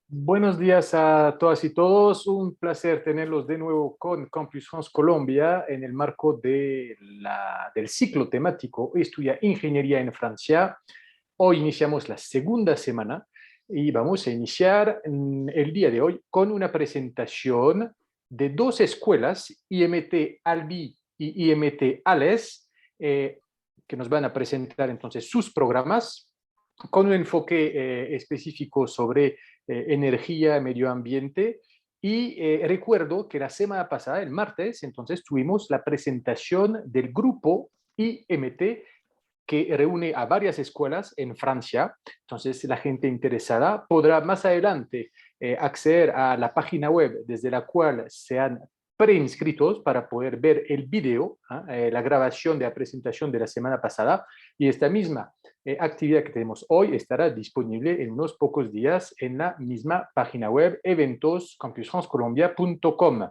Buenos días a todas y todos. Un placer tenerlos de nuevo con Campus France Colombia en el marco del ciclo temático Estudia Ingeniería en Francia. Hoy iniciamos la segunda semana y vamos a iniciar el día de hoy con una presentación de dos escuelas, IMT Albi y IMT ALES, que nos van a presentar entonces sus programas con un enfoque específico sobre energía, medio ambiente. Y recuerdo que la semana pasada, el martes, entonces tuvimos la presentación del grupo IMT que reúne a varias escuelas en Francia. Entonces, la gente interesada podrá más adelante acceder a la página web desde la cual se han preinscritos para poder ver el video, la grabación de la presentación de la semana pasada, y esta misma actividad que tenemos hoy estará disponible en unos pocos días en la misma página web eventoscampusfrancecolombia.com.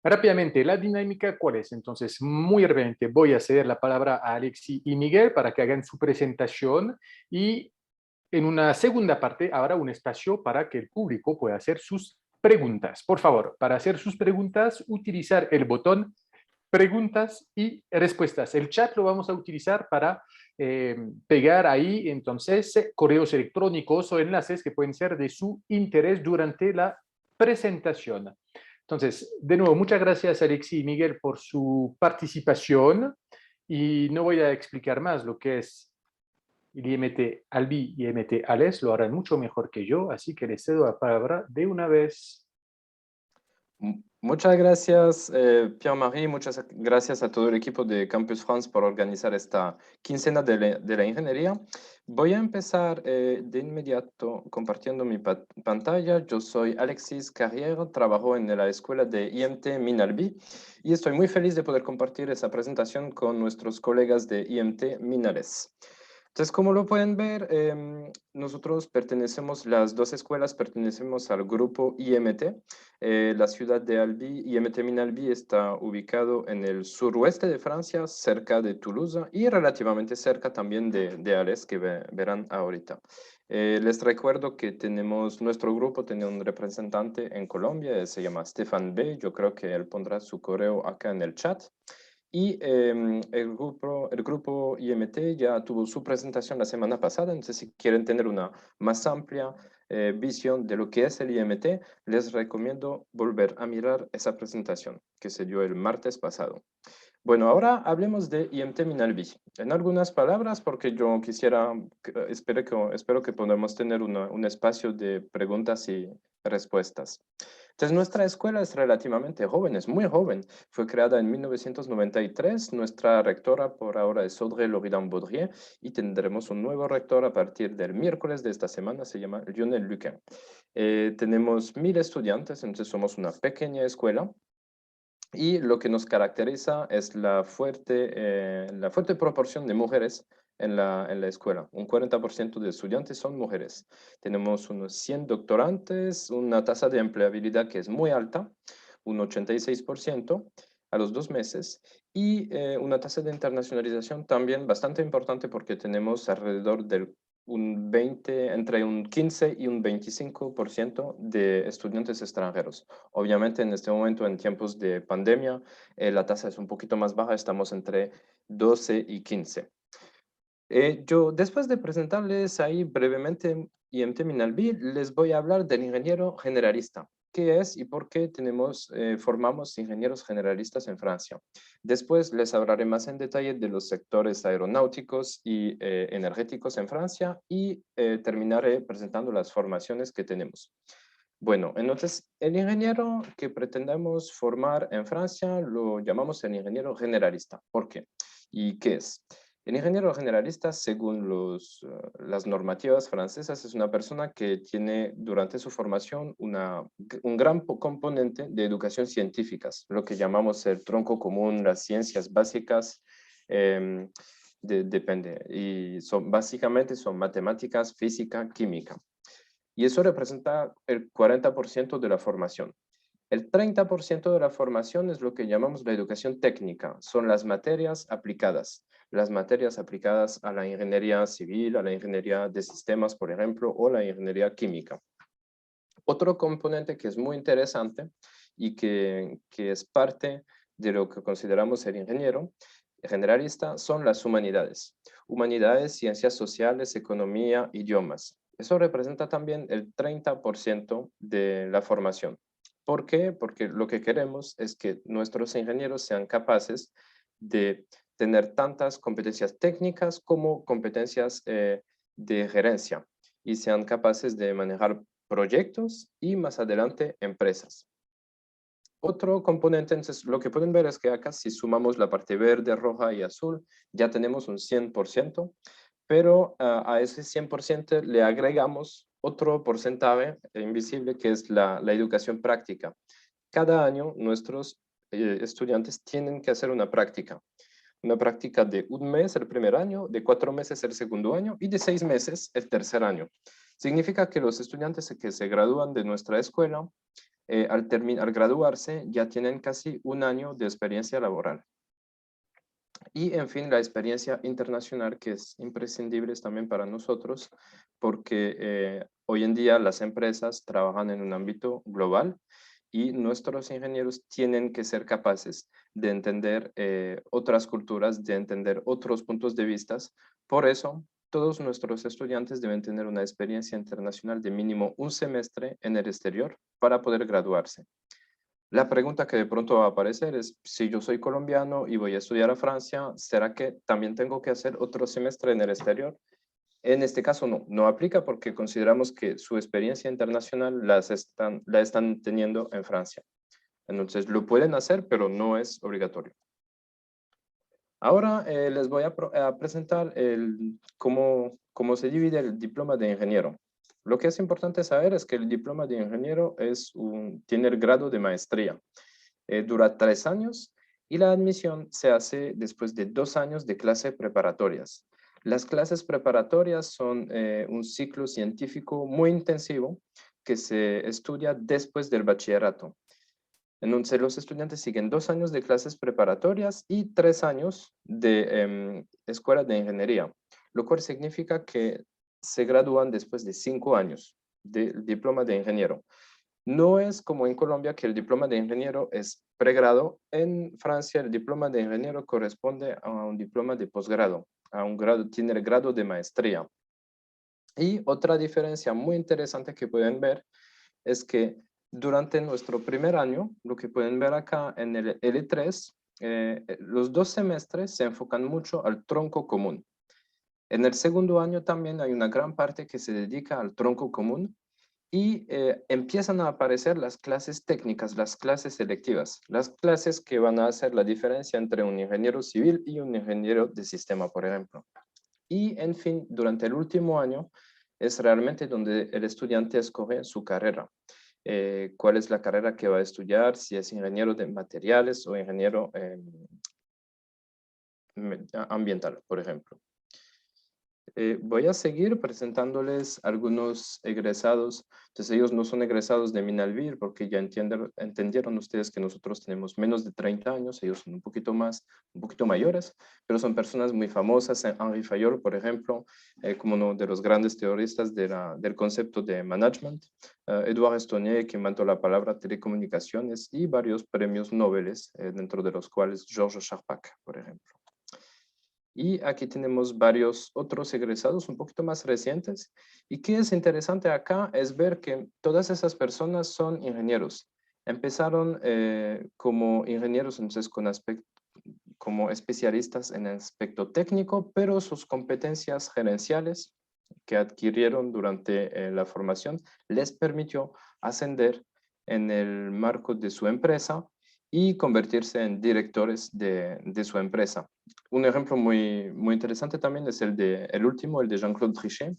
Rápidamente, la dinámica, ¿cuál es? Entonces, muy brevemente, voy a ceder la palabra a Alexi y Miguel para que hagan su presentación y en una segunda parte habrá un espacio para que el público pueda hacer sus preguntas. Por favor, para hacer sus preguntas, utilizar el botón preguntas y respuestas. El chat lo vamos a utilizar para pegar ahí, entonces, correos electrónicos o enlaces que pueden ser de su interés durante la presentación. Entonces, de nuevo, muchas gracias Alexi y Miguel por su participación y no voy a explicar más lo que es el IMT Albi y IMT Ales, lo harán mucho mejor que yo, así que les cedo la palabra de una vez. Muchas gracias, Pierre-Marie. Muchas gracias a todo el equipo de Campus France por organizar esta quincena de la ingeniería. Voy a empezar de inmediato compartiendo mi pantalla. Yo soy Alexis Carrière, trabajo en la escuela de IMT Minalbi y estoy muy feliz de poder compartir esa presentación con nuestros colegas de IMT Minales. Entonces, como lo pueden ver, nosotros pertenecemos, las dos escuelas pertenecemos al grupo IMT. La ciudad de Albi, IMT Minalbi, está ubicado en el suroeste de Francia, cerca de Toulouse y relativamente cerca también de Alès, que verán ahorita. Les recuerdo que nuestro grupo tiene un representante en Colombia, se llama Stefan B. Yo creo que él pondrá su correo acá en el chat. Y el grupo IMT ya tuvo su presentación la semana pasada, entonces si quieren tener una más amplia visión de lo que es el IMT, les recomiendo volver a mirar esa presentación que se dio el martes pasado. Bueno, ahora hablemos de IMT Minalbi. En algunas palabras, porque yo espero que podamos tener un espacio de preguntas y respuestas. Entonces, nuestra escuela es relativamente joven, es muy joven. Fue creada en 1993. Nuestra rectora por ahora es Audrey Loridan-Baudrier y tendremos un nuevo rector a partir del miércoles de esta semana, se llama Lionel Luquin. Tenemos 1000 estudiantes, entonces somos una pequeña escuela. Y lo que nos caracteriza es la fuerte proporción de mujeres en la escuela. Un 40% de estudiantes son mujeres. Tenemos unos 100 doctorantes, una tasa de empleabilidad que es muy alta, un 86% a los 2 meses, y una tasa de internacionalización también bastante importante porque tenemos alrededor del entre un 15 y un 25% de estudiantes extranjeros. Obviamente en este momento, en tiempos de pandemia, la tasa es un poquito más baja, estamos entre 12 y 15. Yo, después de presentarles ahí brevemente IMT Minalbi, les voy a hablar del ingeniero generalista. ¿Qué es y por qué formamos ingenieros generalistas en Francia? Después les hablaré más en detalle de los sectores aeronáuticos y energéticos en Francia y terminaré presentando las formaciones que tenemos. Bueno, entonces el ingeniero que pretendemos formar en Francia lo llamamos el ingeniero generalista. ¿Por qué? ¿Y qué es? El ingeniero generalista, según las normativas francesas, es una persona que tiene durante su formación un gran componente de educación científica, lo que llamamos el tronco común, las ciencias básicas, em, depende, y básicamente son matemáticas, física, química. Y eso representa el 40% de la formación. El 30% de la formación es lo que llamamos la educación técnica, son las materias aplicadas a la ingeniería civil, a la ingeniería de sistemas, por ejemplo, o la ingeniería química. Otro componente que es muy interesante y que es parte de lo que consideramos ser ingeniero generalista son las humanidades. Humanidades, ciencias sociales, economía, idiomas. Eso representa también el 30% de la formación. ¿Por qué? Porque lo que queremos es que nuestros ingenieros sean capaces de tener tantas competencias técnicas como competencias de gerencia y sean capaces de manejar proyectos y más adelante empresas. Otro componente, entonces, lo que pueden ver es que acá si sumamos la parte verde, roja y azul, ya tenemos un 100%, pero a ese 100% le agregamos otro porcentaje invisible que es la educación práctica. Cada año nuestros estudiantes tienen que hacer una práctica de un mes el primer año, de 4 meses el segundo año y de 6 meses el tercer año. Significa que los estudiantes que se gradúan de nuestra escuela al graduarse ya tienen casi un año de experiencia laboral. Y en fin, la experiencia internacional que es imprescindible también para nosotros porque hoy en día las empresas trabajan en un ámbito global y nuestros ingenieros tienen que ser capaces de entender otras culturas, de entender otros puntos de vista. Por eso, todos nuestros estudiantes deben tener una experiencia internacional de mínimo un semestre en el exterior para poder graduarse. La pregunta que de pronto va a aparecer es, si yo soy colombiano y voy a estudiar a Francia, ¿será que también tengo que hacer otro semestre en el exterior? En este caso no aplica porque consideramos que su experiencia internacional la están teniendo en Francia. Entonces lo pueden hacer, pero no es obligatorio. Ahora les voy a presentar cómo se divide el diploma de ingeniero. Lo que es importante saber es que el diploma de ingeniero tiene el grado de maestría. Dura 3 años y la admisión se hace después de 2 años de clases preparatorias. Las clases preparatorias son un ciclo científico muy intensivo que se estudia después del bachillerato. Entonces, los estudiantes siguen 2 años de clases preparatorias y 3 años de escuela de ingeniería, lo cual significa que se gradúan después de 5 años del diploma de ingeniero. No es como en Colombia que el diploma de ingeniero es pregrado. En Francia el diploma de ingeniero corresponde a un diploma de posgrado, tiene el grado de maestría. Y otra diferencia muy interesante que pueden ver es que durante nuestro primer año, lo que pueden ver acá en el L3, los 2 semestres se enfocan mucho al tronco común. En el segundo año también hay una gran parte que se dedica al tronco común y empiezan a aparecer las clases técnicas, las clases selectivas, las clases que van a hacer la diferencia entre un ingeniero civil y un ingeniero de sistema, por ejemplo. Y, en fin, durante el último año es realmente donde el estudiante escoge su carrera. Cuál es la carrera que va a estudiar, si es ingeniero de materiales o ingeniero ambiental, por ejemplo. Voy a seguir presentándoles algunos egresados. Entonces, ellos no son egresados de Minalvir porque ya entendieron ustedes que nosotros tenemos menos de 30 años, ellos son un poquito mayores, pero son personas muy famosas. Henri Fayol, por ejemplo, como uno de los grandes teoristas del concepto de management. Edouard Estonier, que inventó la palabra telecomunicaciones, y varios premios Nobel, dentro de los cuales Georges Charpak, por ejemplo. Y aquí tenemos varios otros egresados un poquito más recientes. Y qué es interesante acá es ver que todas esas personas son ingenieros. Empezaron como ingenieros, entonces como especialistas en el aspecto técnico, pero sus competencias gerenciales que adquirieron durante la formación les permitió ascender en el marco de su empresa y convertirse en directores de su empresa. Un ejemplo muy interesante también es el de Jean-Claude Trichet,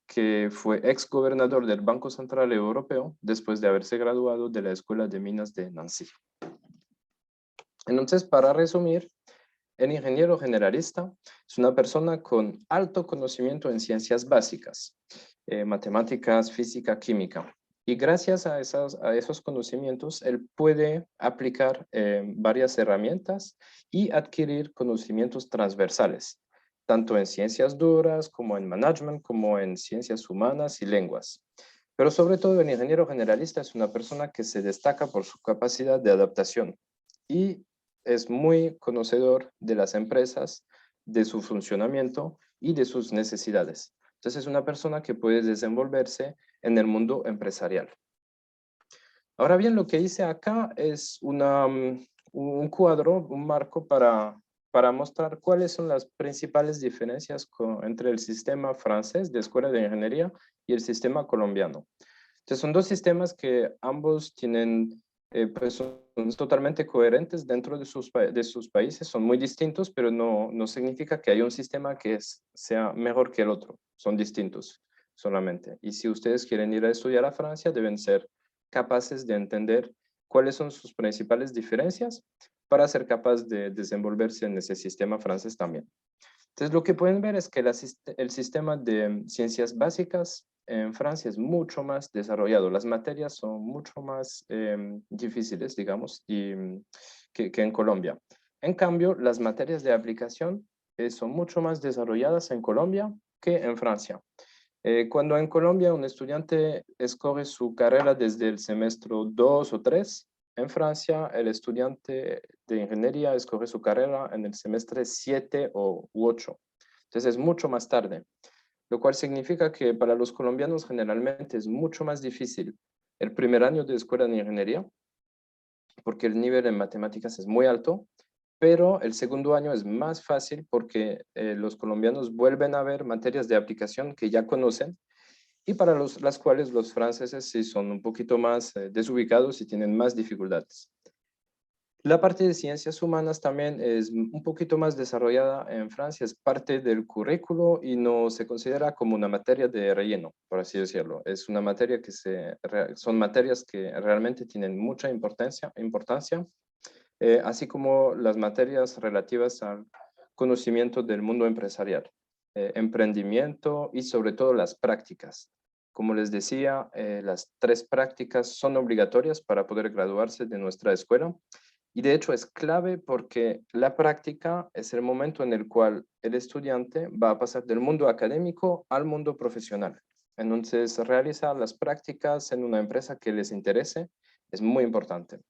que fue ex gobernador del Banco Central Europeo después de haberse graduado de la Escuela de Minas de Nancy. Entonces, para resumir, el ingeniero generalista es una persona con alto conocimiento en ciencias básicas, matemáticas, física, química. Y gracias a esos conocimientos, él puede aplicar varias herramientas y adquirir conocimientos transversales, tanto en ciencias duras como en management, como en ciencias humanas y lenguas. Pero sobre todo el ingeniero generalista es una persona que se destaca por su capacidad de adaptación y es muy conocedor de las empresas, de su funcionamiento y de sus necesidades. Entonces es una persona que puede desenvolverse en el mundo empresarial. Ahora bien, lo que hice acá es un cuadro, un marco para mostrar cuáles son las principales diferencias entre el sistema francés de escuela de ingeniería y el sistema colombiano. Entonces, son dos sistemas que ambos tienen, pues son totalmente coherentes dentro de sus países, son muy distintos, pero no significa que haya un sistema que sea mejor que el otro, son distintos solamente. Y si ustedes quieren ir a estudiar a Francia, deben ser capaces de entender cuáles son sus principales diferencias para ser capaz de desenvolverse en ese sistema francés también. Entonces, lo que pueden ver es que el sistema de ciencias básicas en Francia es mucho más desarrollado. Las materias son mucho más difíciles, digamos, que en Colombia. En cambio, las materias de aplicación son mucho más desarrolladas en Colombia que en Francia. Cuando en Colombia un estudiante escoge su carrera desde el semestre 2 o 3, en Francia el estudiante de ingeniería escoge su carrera en el semestre 7 u 8. Entonces es mucho más tarde, lo cual significa que para los colombianos generalmente es mucho más difícil el primer año de escuela de ingeniería, porque el nivel en matemáticas es muy alto, pero el segundo año es más fácil porque los colombianos vuelven a ver materias de aplicación que ya conocen y para las cuales los franceses sí son un poquito más desubicados y tienen más dificultades. La parte de ciencias humanas también es un poquito más desarrollada en Francia, es parte del currículo y no se considera como una materia de relleno, por así decirlo. Es una materia son materias que realmente tienen mucha importancia, así como las materias relativas al conocimiento del mundo empresarial, emprendimiento y sobre todo las prácticas. Como les decía, las 3 prácticas son obligatorias para poder graduarse de nuestra escuela y de hecho es clave porque la práctica es el momento en el cual el estudiante va a pasar del mundo académico al mundo profesional. Entonces, realizar las prácticas en una empresa que les interese es muy importante.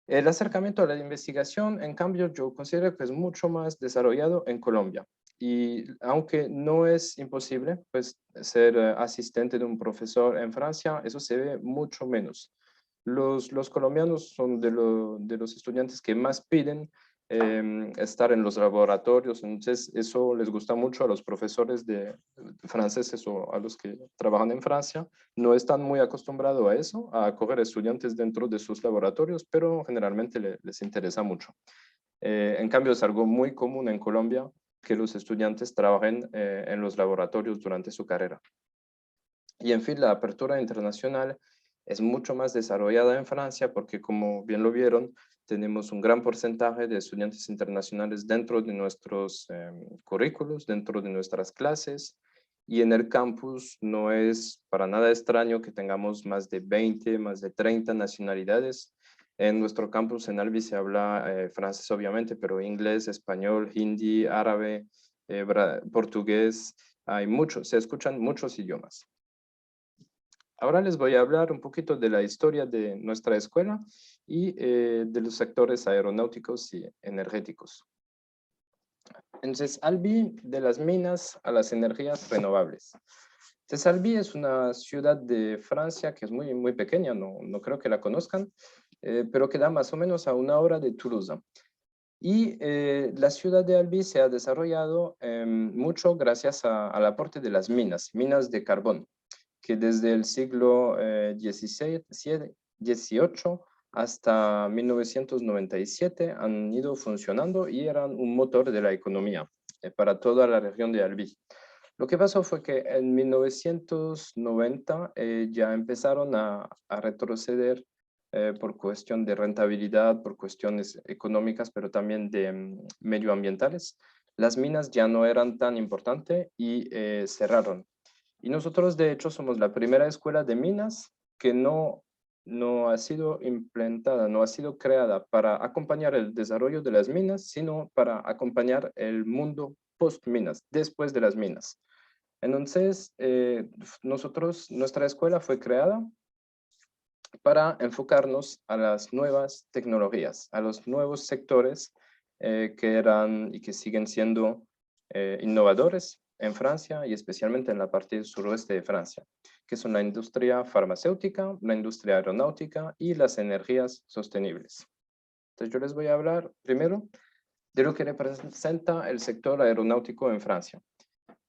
El acercamiento a la investigación, en cambio, yo considero que es mucho más desarrollado en Colombia. Y aunque no es imposible, pues, ser asistente de un profesor en Francia, eso se ve mucho menos. Los colombianos son de los estudiantes que más piden estar en los laboratorios, entonces eso les gusta mucho a los profesores de franceses o a los que trabajan en Francia. No están muy acostumbrados a eso, a acoger estudiantes dentro de sus laboratorios, pero generalmente les interesa mucho. En cambio, es algo muy común en Colombia que los estudiantes trabajen en los laboratorios durante su carrera. Y en fin, la apertura internacional es mucho más desarrollada en Francia porque, como bien lo vieron, tenemos un gran porcentaje de estudiantes internacionales dentro de nuestros currículos, dentro de nuestras clases. Y en el campus no es para nada extraño que tengamos más de 20, más de 30 nacionalidades. En nuestro campus en Albi se habla francés, obviamente, pero inglés, español, hindi, árabe, portugués, se escuchan muchos idiomas. Ahora les voy a hablar un poquito de la historia de nuestra escuela y de los sectores aeronáuticos y energéticos. Entonces, Albi, de las minas a las energías renovables. Entonces, Albi es una ciudad de Francia que es muy pequeña, no creo que la conozcan, pero queda más o menos a 1 hora de Toulouse. Y la ciudad de Albi se ha desarrollado mucho gracias al aporte de las minas de carbón, que desde el siglo XVIII hasta 1997 han ido funcionando y eran un motor de la economía para toda la región de Albi. Lo que pasó fue que en 1990 ya empezaron a retroceder por cuestión de rentabilidad, por cuestiones económicas, pero también de medioambientales. Las minas ya no eran tan importantes y cerraron. Y nosotros, de hecho, somos la primera escuela de minas que no ha sido implementada, no ha sido creada para acompañar el desarrollo de las minas, sino para acompañar el mundo post-minas, después de las minas. Entonces, nuestra escuela fue creada para enfocarnos a las nuevas tecnologías, a los nuevos sectores que eran y que siguen siendo innovadores en Francia y especialmente en la parte suroeste de Francia, que son la industria farmacéutica, la industria aeronáutica y las energías sostenibles. Entonces yo les voy a hablar primero de lo que representa el sector aeronáutico en Francia.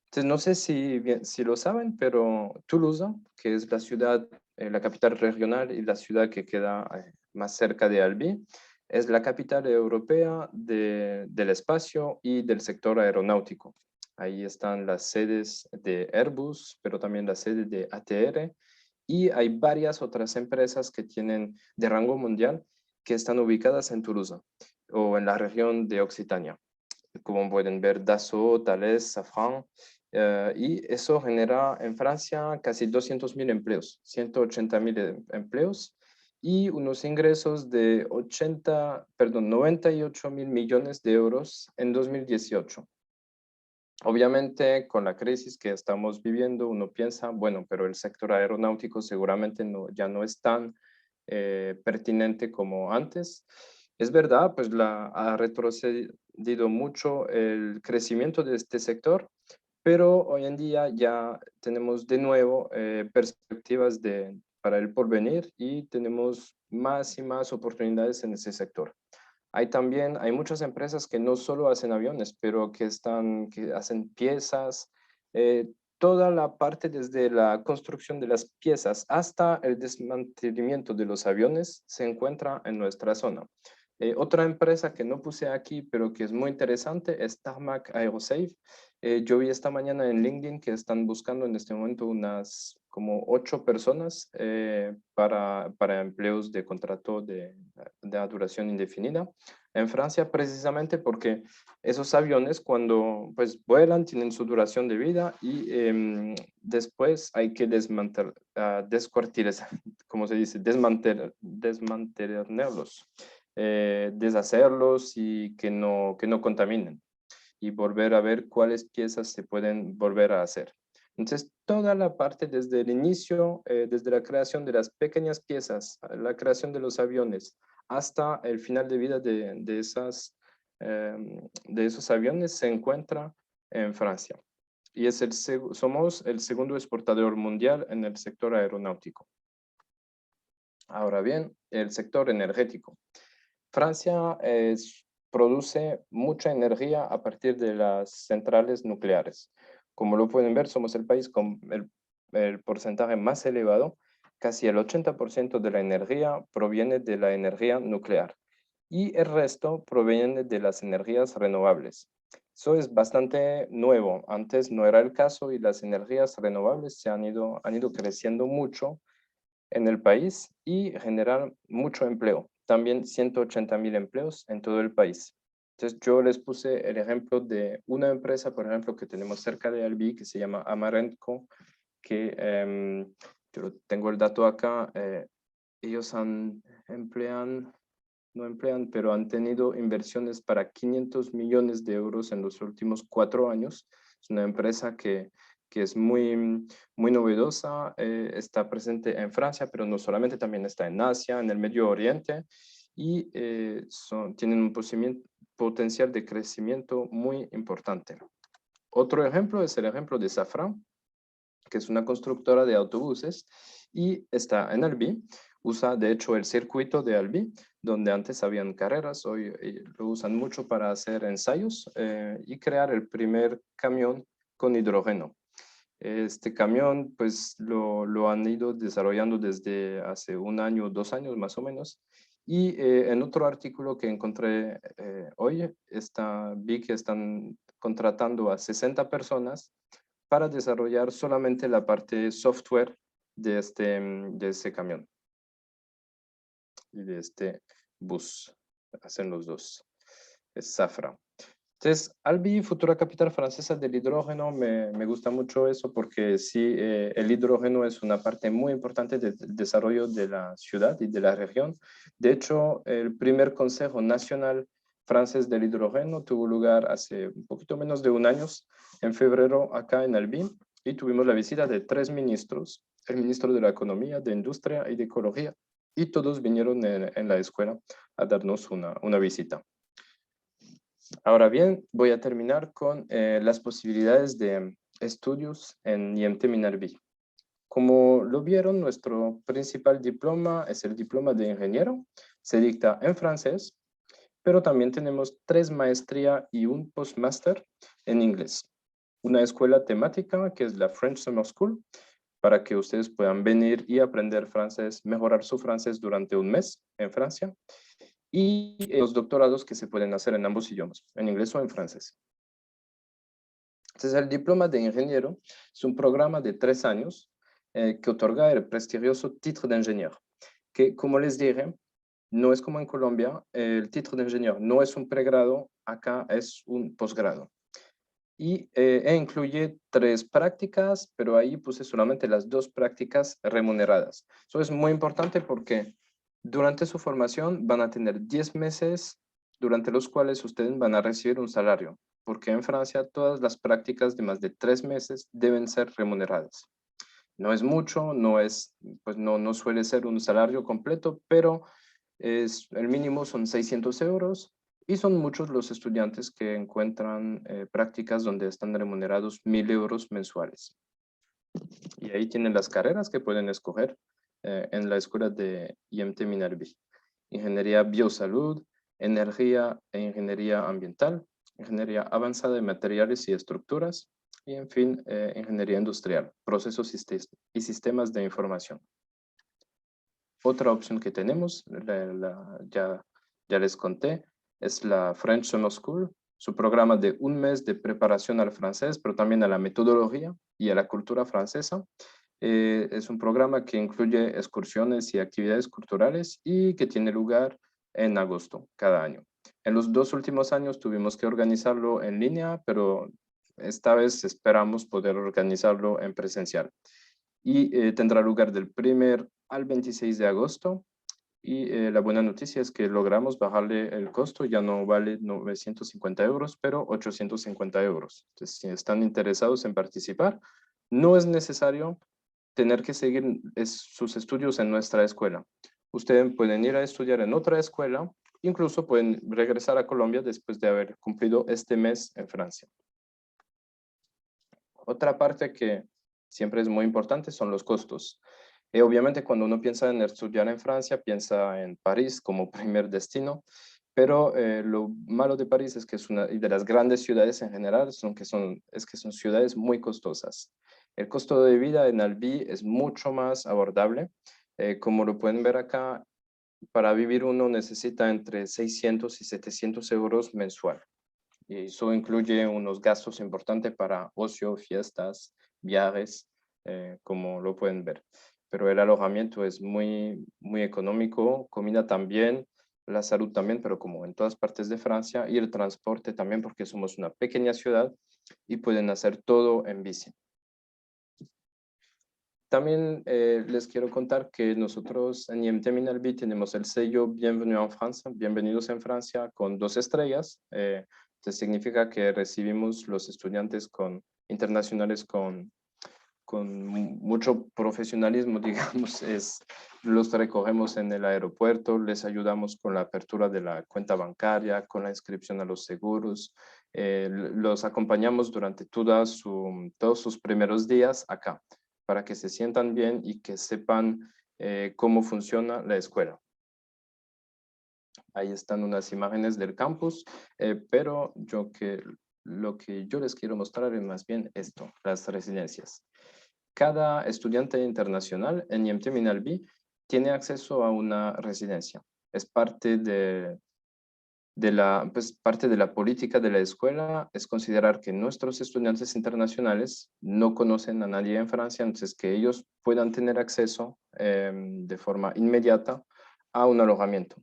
Entonces, no sé si lo saben, pero Toulouse, que es la ciudad, la capital regional y la ciudad que queda más cerca de Albi, es la capital europea del espacio y del sector aeronáutico. Ahí están las sedes de Airbus, pero también la sede de ATR, y hay varias otras empresas que tienen de rango mundial que están ubicadas en Toulouse o en la región de Occitania. Como pueden ver, Dassault, Thales, Safran, y eso genera en Francia casi 200.000 empleos, 180.000 empleos y unos ingresos de 98.000 millones de euros en 2018. Obviamente, con la crisis que estamos viviendo, uno piensa, bueno, pero el sector aeronáutico seguramente ya no es tan pertinente como antes. Es verdad, pues ha retrocedido mucho el crecimiento de este sector, pero hoy en día ya tenemos de nuevo perspectivas para el porvenir y tenemos más y más oportunidades en ese sector. Hay muchas empresas que no solo hacen aviones, pero que hacen piezas, toda la parte desde la construcción de las piezas hasta el desmantelamiento de los aviones se encuentra en nuestra zona. Otra empresa que no puse aquí, pero que es muy interesante, es Tarmac Aerosave. Yo vi esta mañana en LinkedIn que están buscando en este momento unas como 8 personas para empleos de contrato de duración indefinida en Francia, precisamente porque esos aviones cuando pues vuelan tienen su duración de vida y después hay que descuartizar, como se dice, desmantelarlos, deshacerlos y que no contaminen y volver a ver cuáles piezas se pueden volver a hacer. Entonces, toda la parte desde el inicio, desde la creación de las pequeñas piezas, la creación de los aviones, hasta el final de vida de esos aviones se encuentra en Francia. Y somos el segundo exportador mundial en el sector aeronáutico. Ahora bien, el sector energético. Francia produce mucha energía a partir de las centrales nucleares. Como lo pueden ver, somos el país con el porcentaje más elevado. Casi el 80% de la energía proviene de la energía nuclear y el resto proviene de las energías renovables. Eso es bastante nuevo. Antes no era el caso y las energías renovables han ido creciendo mucho en el país y generan mucho empleo. También 180.000 empleos en todo el país. Entonces yo les puse el ejemplo de una empresa, por ejemplo, que tenemos cerca de Albi, que se llama Amarenco, que yo tengo el dato acá, ellos no emplean, pero han tenido inversiones para 500 millones de euros en los últimos 4 años. Es una empresa que es muy novedosa, está presente en Francia, pero no solamente, también está en Asia, en el Medio Oriente, y tienen un potencial de crecimiento muy importante. Otro ejemplo es el ejemplo de Safran, que es una constructora de autobuses y está en Albi. Usa de hecho el circuito de Albi, donde antes habían carreras, hoy lo usan mucho para hacer ensayos y crear el primer camión con hidrógeno. Este camión pues lo han ido desarrollando desde hace 1 año, 2 años más o menos. Y en otro artículo que encontré hoy, vi que están contratando a 60 personas para desarrollar solamente la parte software de ese camión y de este bus. Hacen los dos. Es Safra. Entonces, Albi, futura capital francesa del hidrógeno, me gusta mucho eso porque sí, el hidrógeno es una parte muy importante del desarrollo de la ciudad y de la región. De hecho, el primer Consejo Nacional Francés del Hidrógeno tuvo lugar hace un poquito menos de 1 año, en febrero, acá en Albi, y tuvimos la visita de 3 ministros, el ministro de la Economía, de Industria y de Ecología, y todos vinieron en la escuela a darnos una visita. Ahora bien, voy a terminar con las posibilidades de estudios en IMT Minarbi. Como lo vieron, nuestro principal diploma es el diploma de ingeniero. Se dicta en francés, pero también tenemos 3 maestrías y un postmaster en inglés. Una escuela temática, que es la French Summer School, para que ustedes puedan venir y aprender francés, mejorar su francés durante un mes en Francia. Y los doctorados que se pueden hacer en ambos idiomas, en inglés o en francés. Entonces, el diploma de ingeniero es un programa de 3 años que otorga el prestigioso título de ingeniero, que, como les dije, no es como en Colombia, el título de ingeniero no es un pregrado, acá es un posgrado. Y incluye 3 prácticas, pero ahí puse solamente las 2 prácticas remuneradas. Eso es muy importante porque durante su formación van a tener 10 meses durante los cuales ustedes van a recibir un salario, porque en Francia todas las prácticas de más de 3 meses deben ser remuneradas. No es mucho, pues no suele ser un salario completo, pero el mínimo son 600 euros y son muchos los estudiantes que encuentran prácticas donde están remunerados 1000 euros mensuales. Y ahí tienen las carreras que pueden escoger en la escuela de IMT Minarbi. Ingeniería Biosalud, Energía e Ingeniería Ambiental, Ingeniería Avanzada de Materiales y Estructuras, y en fin, Ingeniería Industrial, Procesos y Sistemas de Información. Otra opción que tenemos, ya les conté, es la French Summer School, su programa de un mes de preparación al francés, pero también a la metodología y a la cultura francesa. Es un programa que incluye excursiones y actividades culturales y que tiene lugar en agosto cada año. En los 2 últimos años tuvimos que organizarlo en línea, pero esta vez esperamos poder organizarlo en presencial. Y tendrá lugar del 1 al 26 de agosto. Y la buena noticia es que logramos bajarle el costo, ya no vale 950 euros, pero 850 euros. Entonces, si están interesados en participar, no es necesario tener que seguir sus estudios en nuestra escuela. Ustedes pueden ir a estudiar en otra escuela, incluso pueden regresar a Colombia después de haber cumplido este mes en Francia. Otra parte que siempre es muy importante son los costos. Obviamente cuando uno piensa en estudiar en Francia, piensa en París como primer destino, pero lo malo de París es que es una y de las grandes ciudades en general es que son ciudades muy costosas. El costo de vida en Albi es mucho más abordable. Como lo pueden ver acá, para vivir uno necesita entre 600 y 700 euros mensual. Y eso incluye unos gastos importantes para ocio, fiestas, viajes, como lo pueden ver. Pero el alojamiento es muy económico, comida también, la salud también, pero como en todas partes de Francia, y el transporte también, porque somos una pequeña ciudad y pueden hacer todo en bici. También les quiero contar que nosotros en IMT Minalbi tenemos el sello Bienvenue en France, Bienvenidos en Francia, con 2 estrellas. Esto significa que recibimos los estudiantes internacionales con mucho profesionalismo, digamos. Los recogemos en el aeropuerto, les ayudamos con la apertura de la cuenta bancaria, con la inscripción a los seguros. Los acompañamos durante todos sus primeros días acá, para que se sientan bien y que sepan cómo funciona la escuela. Ahí están unas imágenes del campus, pero lo que yo les quiero mostrar es más bien esto, las residencias. Cada estudiante internacional en IMT Minalbi tiene acceso a una residencia. Es parte parte de la política de la escuela, es considerar que nuestros estudiantes internacionales no conocen a nadie en Francia, entonces que ellos puedan tener acceso de forma inmediata a un alojamiento.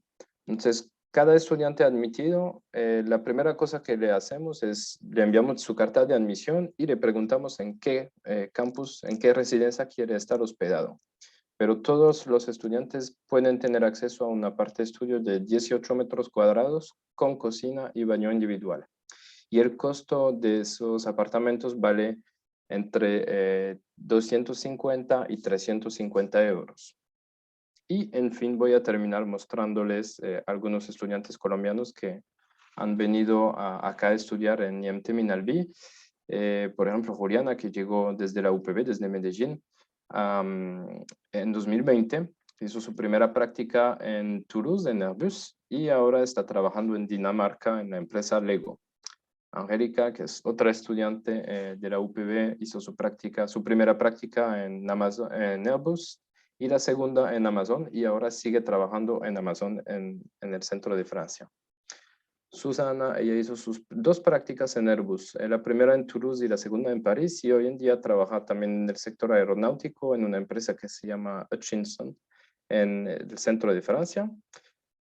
Entonces, cada estudiante admitido, la primera cosa que le hacemos es, le enviamos su carta de admisión y le preguntamos en qué campus, en qué residencia quiere estar hospedado. Pero todos los estudiantes pueden tener acceso a una parte de estudio de 18 metros cuadrados con cocina y baño individual. Y el costo de esos apartamentos vale entre 250 y 350 euros. Y en fin voy a terminar mostrándoles algunos estudiantes colombianos que han venido acá a estudiar en IMT Minalbi. Por ejemplo, Juliana, que llegó desde la UPB, desde Medellín, en 2020. Hizo su primera práctica en Toulouse, en Airbus, y ahora está trabajando en Dinamarca en la empresa Lego. Angélica, que es otra estudiante de la UPB, hizo su primera práctica en Amazon, en Airbus, y la segunda en Amazon, y ahora sigue trabajando en Amazon en el centro de Francia. Susana, ella hizo sus dos prácticas en Airbus, la primera en Toulouse y la segunda en París, y hoy en día trabaja también en el sector aeronáutico en una empresa que se llama Hutchinson en el centro de Francia.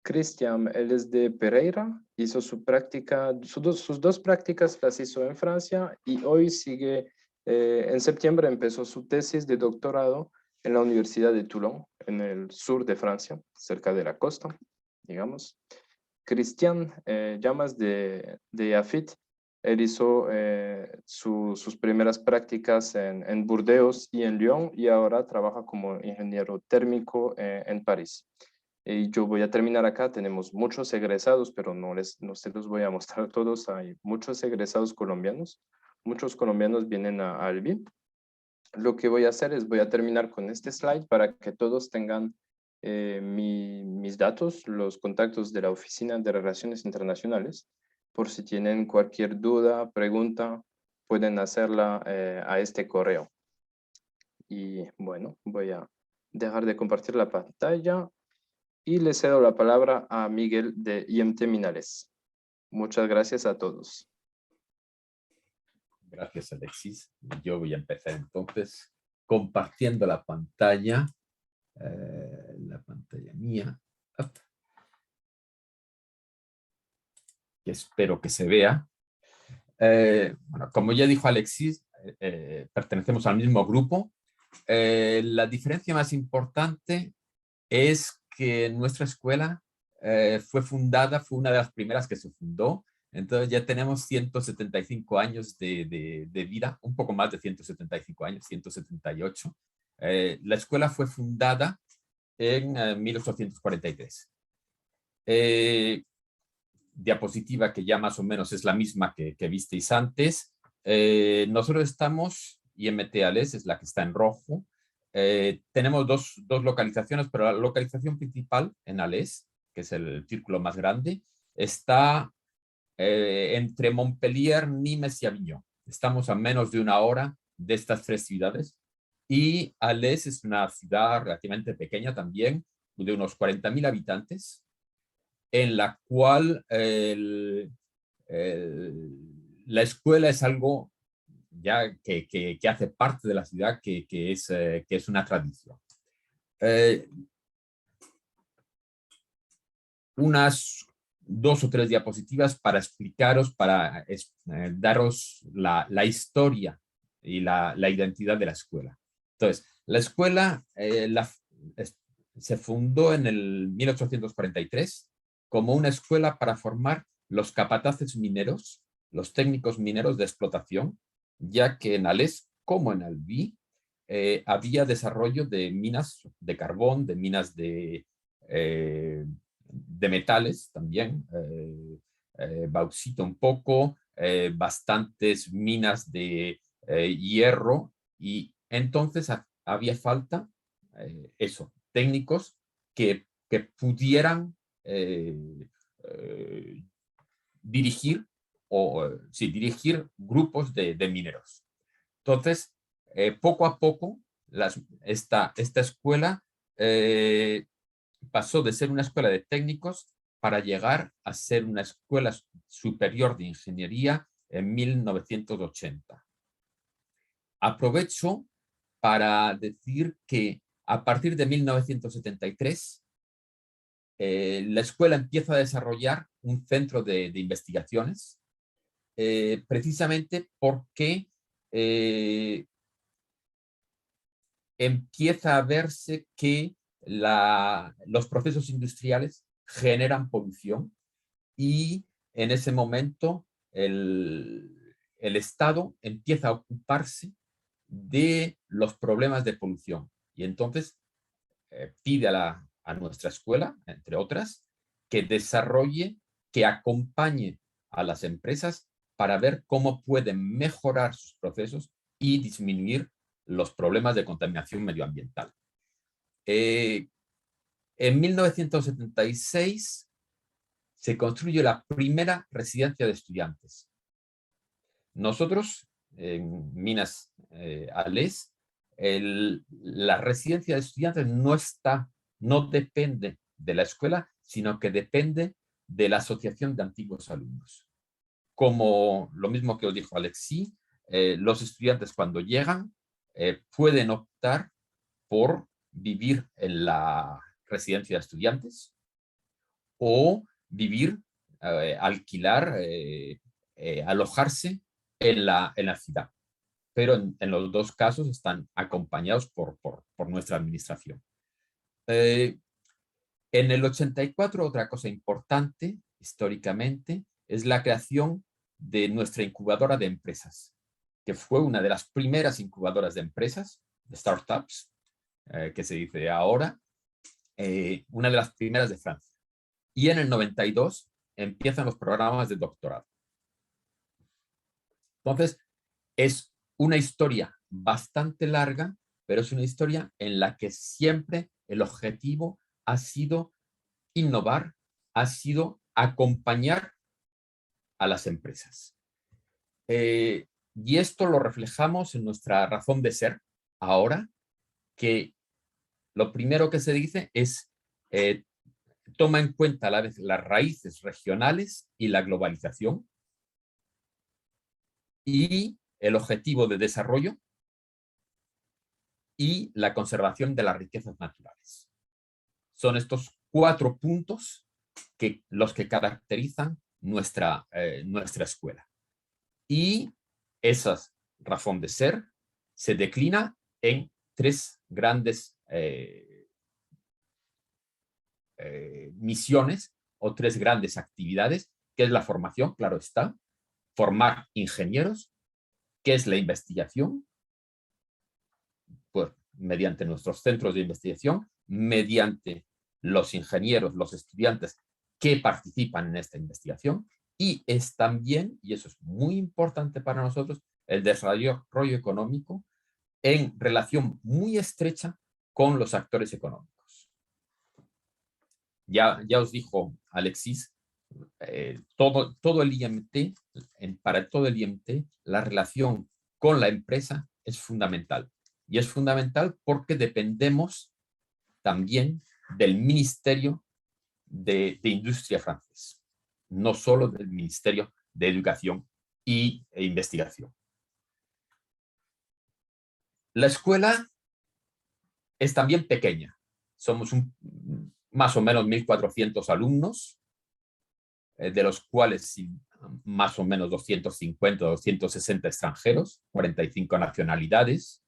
Cristian, él es de Pereira, hizo su práctica, sus dos prácticas las hizo en Francia y hoy sigue, en septiembre empezó su tesis de doctorado en la Universidad de Toulon, en el sur de Francia, cerca de la costa, digamos. Cristian Llamas de AFIT, él hizo sus primeras prácticas en Burdeos y en Lyon y ahora trabaja como ingeniero térmico en París. Y yo voy a terminar acá, tenemos muchos egresados, pero no se los voy a mostrar todos, hay muchos egresados colombianos, muchos colombianos vienen a Albi. Lo que voy a hacer es voy a terminar con este slide para que todos tengan mis datos, los contactos de la Oficina de Relaciones Internacionales. Por si tienen cualquier duda, pregunta, pueden hacerla a este correo. Y bueno, voy a dejar de compartir la pantalla y le cedo la palabra a Miguel de IMT Minales. Muchas gracias a todos. Gracias, Alexis. Yo voy a empezar entonces compartiendo la pantalla mía, que espero que se vea. Bueno, como ya dijo Alexis, pertenecemos al mismo grupo. La diferencia más importante es que nuestra escuela fue una de las primeras que se fundó. Entonces ya tenemos 175 años de vida, un poco más de 175 años, 178. La escuela fue fundada en 1843. Diapositiva que ya más o menos es la misma que visteis antes. Nosotros estamos, IMT Ales es la que está en rojo. Tenemos dos localizaciones, pero la localización principal en Ales, que es el círculo más grande, está entre Montpellier, Nimes y Avignon. Estamos a menos de una hora de estas tres ciudades. Y Ales es una ciudad relativamente pequeña también, de unos 40.000 habitantes, en la cual la escuela es algo ya que hace parte de la ciudad, que es una tradición. Unas 2 o 3 diapositivas para explicaros, para daros la historia y la identidad de la escuela. Entonces, la escuela se fundó en el 1843 como una escuela para formar los capataces mineros, los técnicos mineros de explotación, ya que en Ales, como en Albi, había desarrollo de minas de carbón, de minas de metales también, bauxita un poco, bastantes minas de hierro, y entonces había falta técnicos que pudieran dirigir dirigir grupos de mineros. Entonces, poco a poco, esta escuela pasó de ser una escuela de técnicos para llegar a ser una escuela superior de ingeniería en 1980. Aprovecho para decir que a partir de 1973, la escuela empieza a desarrollar un centro de investigaciones, precisamente porque empieza a verse que los procesos industriales generan polución, y en ese momento el Estado empieza a ocuparse de los problemas de polución. Y entonces pide a nuestra escuela, entre otras, que desarrolle, que acompañe a las empresas para ver cómo pueden mejorar sus procesos y disminuir los problemas de contaminación medioambiental. En 1976 se construye la primera residencia de estudiantes. Nosotros, en Minas Alés, la residencia de estudiantes no depende de la escuela, sino que depende de la Asociación de Antiguos Alumnos. Como lo mismo que os dijo Alexis, los estudiantes cuando llegan pueden optar por vivir en la residencia de estudiantes o vivir, alquilar, alojarse en la ciudad. Pero en los dos casos están acompañados por nuestra administración. En el 84, otra cosa importante históricamente es la creación de nuestra incubadora de empresas, que fue una de las primeras incubadoras de empresas, de startups, que se dice ahora, una de las primeras de Francia. Y en el 92 empiezan los programas de doctorado. Entonces, es una historia bastante larga, pero es una historia en la que siempre el objetivo ha sido innovar, ha sido acompañar a las empresas. Y esto lo reflejamos en nuestra razón de ser ahora, que lo primero que se dice es toma en cuenta a la vez las raíces regionales y la globalización y el objetivo de desarrollo y la conservación de las riquezas naturales. Son estos 4 puntos los que caracterizan nuestra escuela. Y esa razón de ser se declina en 3 grandes misiones o 3 grandes actividades, que es la formación, claro está, formar ingenieros, que es la investigación, pues mediante nuestros centros de investigación, mediante los ingenieros, los estudiantes que participan en esta investigación, y es también, y eso es muy importante para nosotros, el desarrollo económico en relación muy estrecha con los actores económicos. Ya os dijo Alexis, todo el IMT, para todo el IMT, la relación con la empresa es fundamental. Y es fundamental porque dependemos también del Ministerio de Industria francés, no solo del Ministerio de Educación e Investigación. La escuela es también pequeña. Somos más o menos 1.400 alumnos, de los cuales más o menos 250 o 260 extranjeros, 45 nacionalidades,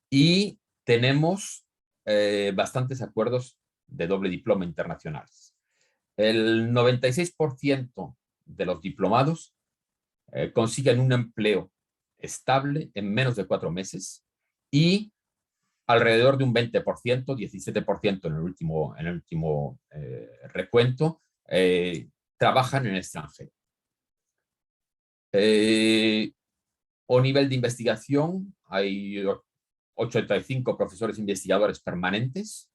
y tenemos bastantes acuerdos de doble diploma internacionales. El 96% de los diplomados consiguen un empleo estable en menos de 4 meses y alrededor de un 20%, 17% en el último recuento, trabajan en el extranjero. A nivel de investigación, hay 85 profesores investigadores permanentes,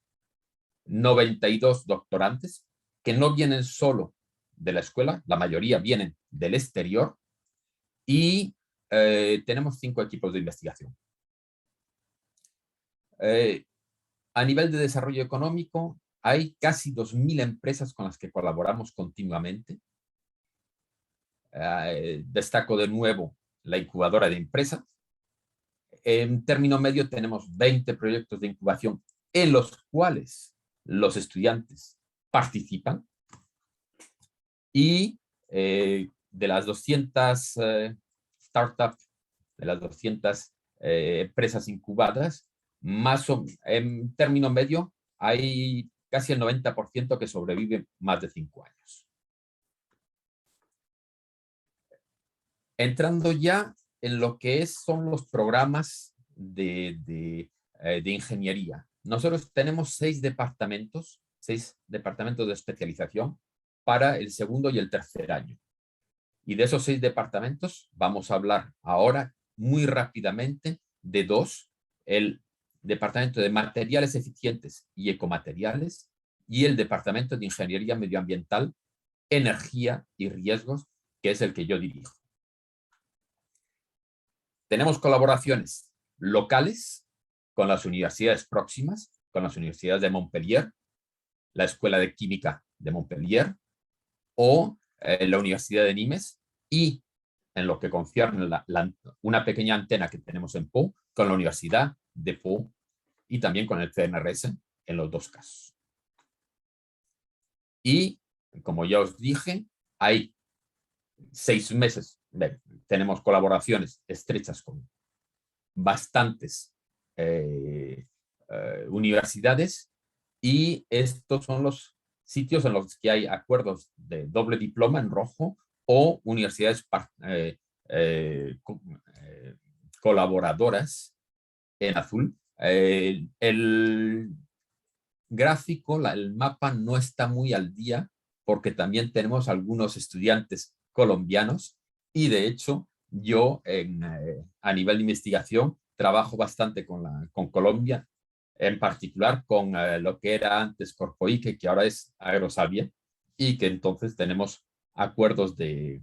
92 doctorantes, que no vienen solo de la escuela, la mayoría vienen del exterior, y tenemos 5 equipos de investigación. A nivel de desarrollo económico, hay casi 2.000 empresas con las que colaboramos continuamente. Destaco de nuevo la incubadora de empresas. En término medio tenemos 20 proyectos de incubación en los cuales los estudiantes participan. Y de las 200 startups, de las 200 empresas incubadas, en término medio hay casi el 90% que sobreviven más de 5 años. Entrando ya en lo que son los programas de ingeniería. Nosotros tenemos 6 departamentos de especialización para el segundo y el tercer año. Y de esos 6 departamentos vamos a hablar ahora muy rápidamente de 2, el departamento de materiales eficientes y ecomateriales y el departamento de ingeniería medioambiental, energía y riesgos, que es el que yo dirijo. Tenemos colaboraciones locales con las universidades próximas, con las universidades de Montpellier, la Escuela de Química de Montpellier o la Universidad de Nimes, y en lo que concierne una pequeña antena que tenemos en Pau, con la Universidad de Pau y también con el CNRS en los 2 casos. Y, como ya os dije, hay 6 meses, tenemos colaboraciones estrechas con bastantes universidades, y estos son los sitios en los que hay acuerdos de doble diploma en rojo o universidades colaboradoras en azul. El gráfico, el mapa no está muy al día porque también tenemos algunos estudiantes colombianos, y de hecho yo a nivel de investigación trabajo bastante con Colombia, en particular con lo que era antes Corpoique, que ahora es Agrosalvia, y que entonces tenemos acuerdos de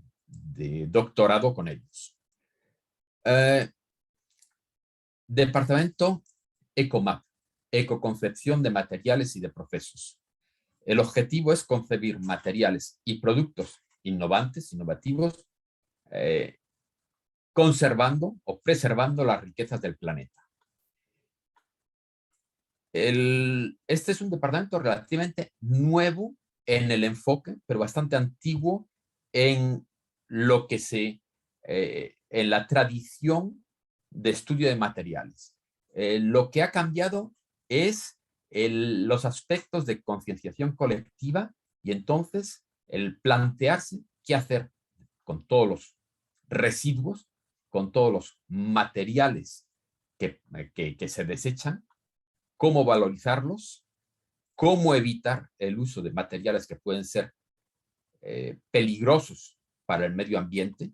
doctorado con ellos. Departamento ECOMAP, Ecoconcepción de Materiales y de Procesos. El objetivo es concebir materiales y productos innovativos, conservando o preservando las riquezas del planeta. Este es un departamento relativamente nuevo en el enfoque, pero bastante antiguo en lo que en la tradición de estudio de materiales. Lo que ha cambiado es los aspectos de concienciación colectiva, y entonces el plantearse qué hacer con todos los residuos, con todos los materiales que se desechan, cómo valorizarlos, cómo evitar el uso de materiales que pueden ser peligrosos para el medio ambiente,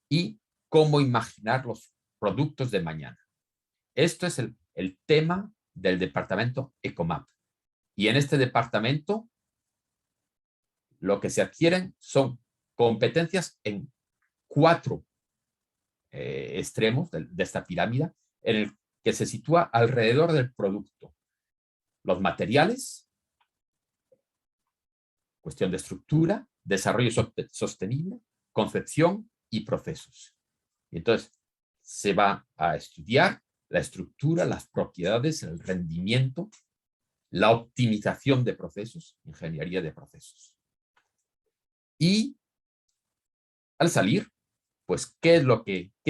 y cómo imaginar los productos de mañana. Esto es el tema del departamento ECOMAP. Y en este departamento lo que se adquieren son competencias en 4 extremos de esta pirámide, en el que se sitúa alrededor del producto. Los materiales, cuestión de estructura, desarrollo sostenible, concepción y procesos. Y entonces se va a estudiar la estructura, las propiedades, el rendimiento, la optimización de procesos, ingeniería de procesos. Y al salir, pues, ¿qué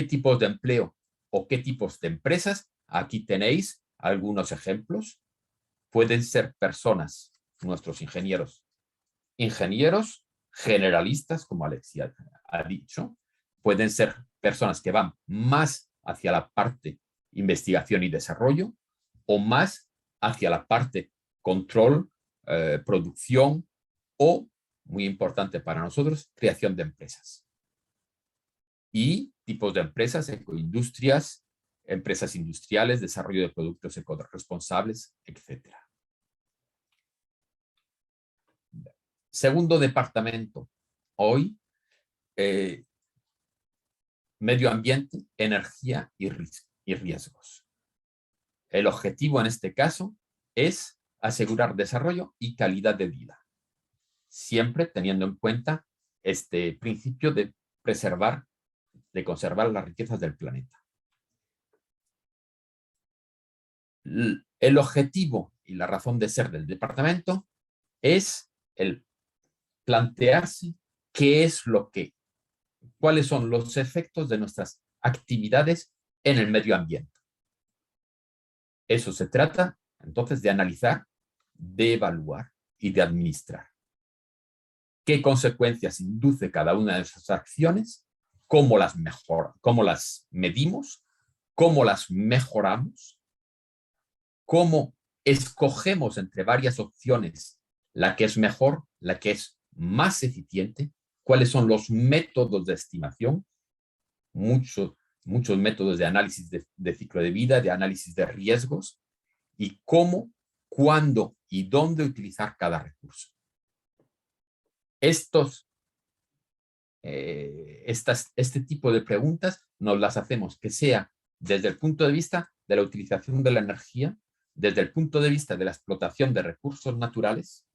tipos de empleo o qué tipos de empresas? Aquí tenéis algunos ejemplos. Pueden ser personas, nuestros ingenieros generalistas, como Alexia ha dicho. Pueden ser personas que van más hacia la parte investigación y desarrollo, o más hacia la parte control, producción, o, muy importante para nosotros, creación de empresas. Y tipos de empresas: ecoindustrias, empresas industriales, desarrollo de productos ecoresponsables, etc. Segundo departamento, hoy, medio ambiente, energía y riesgos. El objetivo en este caso es asegurar desarrollo y calidad de vida, siempre teniendo en cuenta este principio de conservar las riquezas del planeta. El objetivo y la razón de ser del departamento es el plantearse cuáles son los efectos de nuestras actividades en el medio ambiente. Eso se trata entonces de analizar, de evaluar y de administrar. ¿Qué consecuencias induce cada una de esas acciones? ¿Cómo las medimos? cómo las mejoramos, cómo escogemos entre varias opciones la que es mejor, la que es más eficiente, cuáles son los métodos de estimación, muchos métodos de análisis de ciclo de vida, de análisis de riesgos, y cómo, cuándo y dónde utilizar cada recurso. Este tipo de preguntas nos las hacemos que sea desde el punto de vista de la utilización de la energía, desde el punto de vista de la explotación de recursos naturales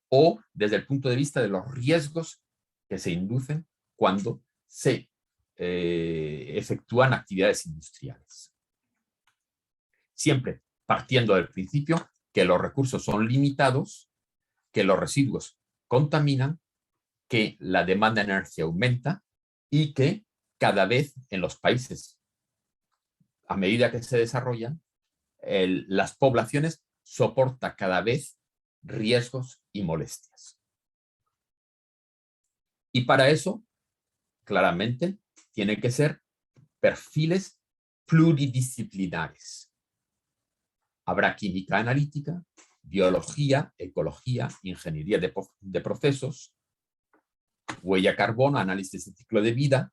o desde el punto de vista de los riesgos que se inducen cuando se efectúan actividades industriales. Siempre partiendo del principio que los recursos son limitados, que los residuos contaminan, que la demanda de energía aumenta y que cada vez en los países, a medida que se desarrollan, las poblaciones soportan cada vez riesgos y molestias. Y para eso, claramente, tienen que ser perfiles pluridisciplinares. Habrá química analítica, biología, ecología, ingeniería de procesos, huella carbono, análisis de ciclo de vida,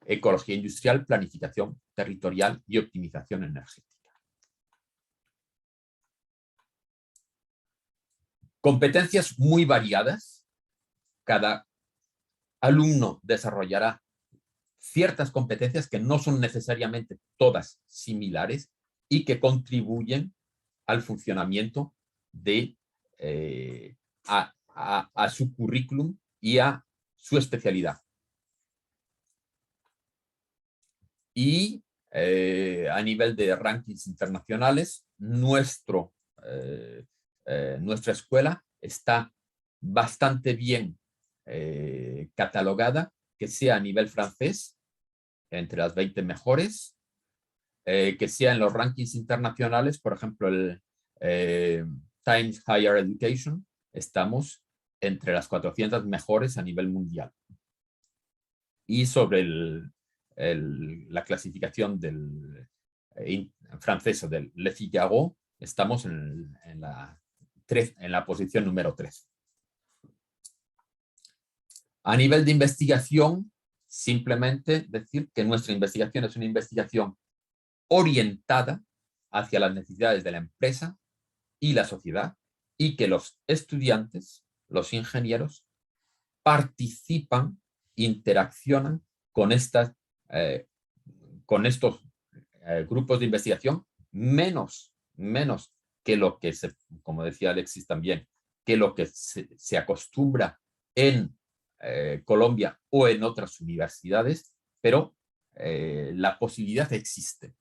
ecología industrial, planificación territorial y optimización energética. Competencias muy variadas. Cada alumno desarrollará ciertas competencias que no son necesariamente todas similares y que contribuyen al funcionamiento de, a su currículum y a su especialidad. Y a nivel de rankings internacionales, nuestra escuela está bastante bien catalogada, que sea a nivel francés, entre las 20 mejores, que sea en los rankings internacionales, por ejemplo, el Times Higher Education, estamos entre las 400 mejores a nivel mundial. Y sobre la clasificación francesa del Le Figaro, estamos en la posición número 13. A nivel de investigación, simplemente decir que nuestra investigación es una investigación orientada hacia las necesidades de la empresa y la sociedad y que los estudiantes, los ingenieros, participan, interaccionan con estos grupos de investigación menos que lo que como decía Alexis también, que lo que se acostumbra en Colombia o en otras universidades, pero la posibilidad existe.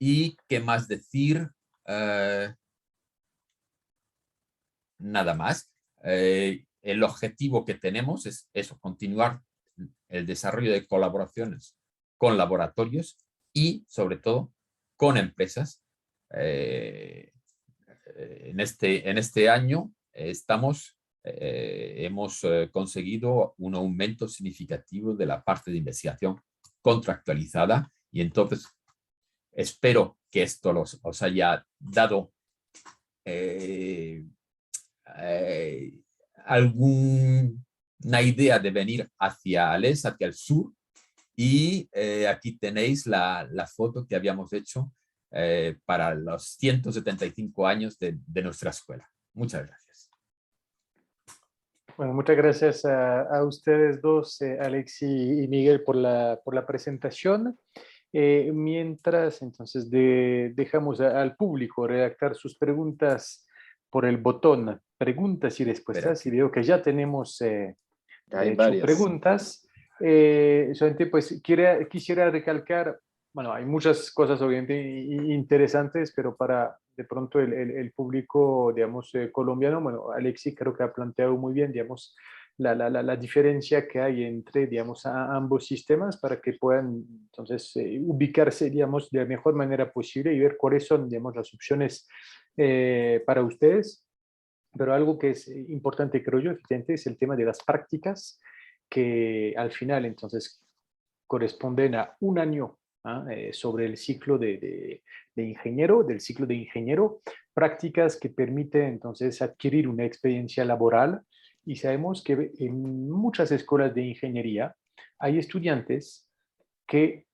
¿Y qué más decir? Nada más. El objetivo que tenemos es eso, continuar el desarrollo de colaboraciones con laboratorios y, sobre todo, con empresas. En este año hemos conseguido un aumento significativo de la parte de investigación contractualizada y entonces espero que esto os haya dado alguna idea de venir hacia el este, hacia el sur. Y aquí tenéis la foto que habíamos hecho para los 175 años de nuestra escuela. Muchas gracias. Bueno, muchas gracias a ustedes dos, Alexis y Miguel, por la presentación. Mientras, entonces, dejamos al público redactar sus preguntas por el botón preguntas y respuestas. Y veo que ya tenemos Hay hecho varias preguntas. Solamente pues quisiera recalcar, bueno, hay muchas cosas obviamente interesantes, pero para de pronto el público, digamos, colombiano, bueno, Alexis creo que ha planteado muy bien, digamos, la diferencia que hay entre, digamos, ambos sistemas para que puedan, entonces, ubicarse, digamos, de la mejor manera posible y ver cuáles son, digamos, las opciones para ustedes. Pero algo que es importante, creo yo, evidente, es el tema de las prácticas, que al final, entonces, corresponden a un año sobre el ciclo de ingeniero, del ciclo de ingeniero, prácticas que permiten entonces adquirir una experiencia laboral y sabemos que en muchas escuelas de ingeniería hay estudiantes que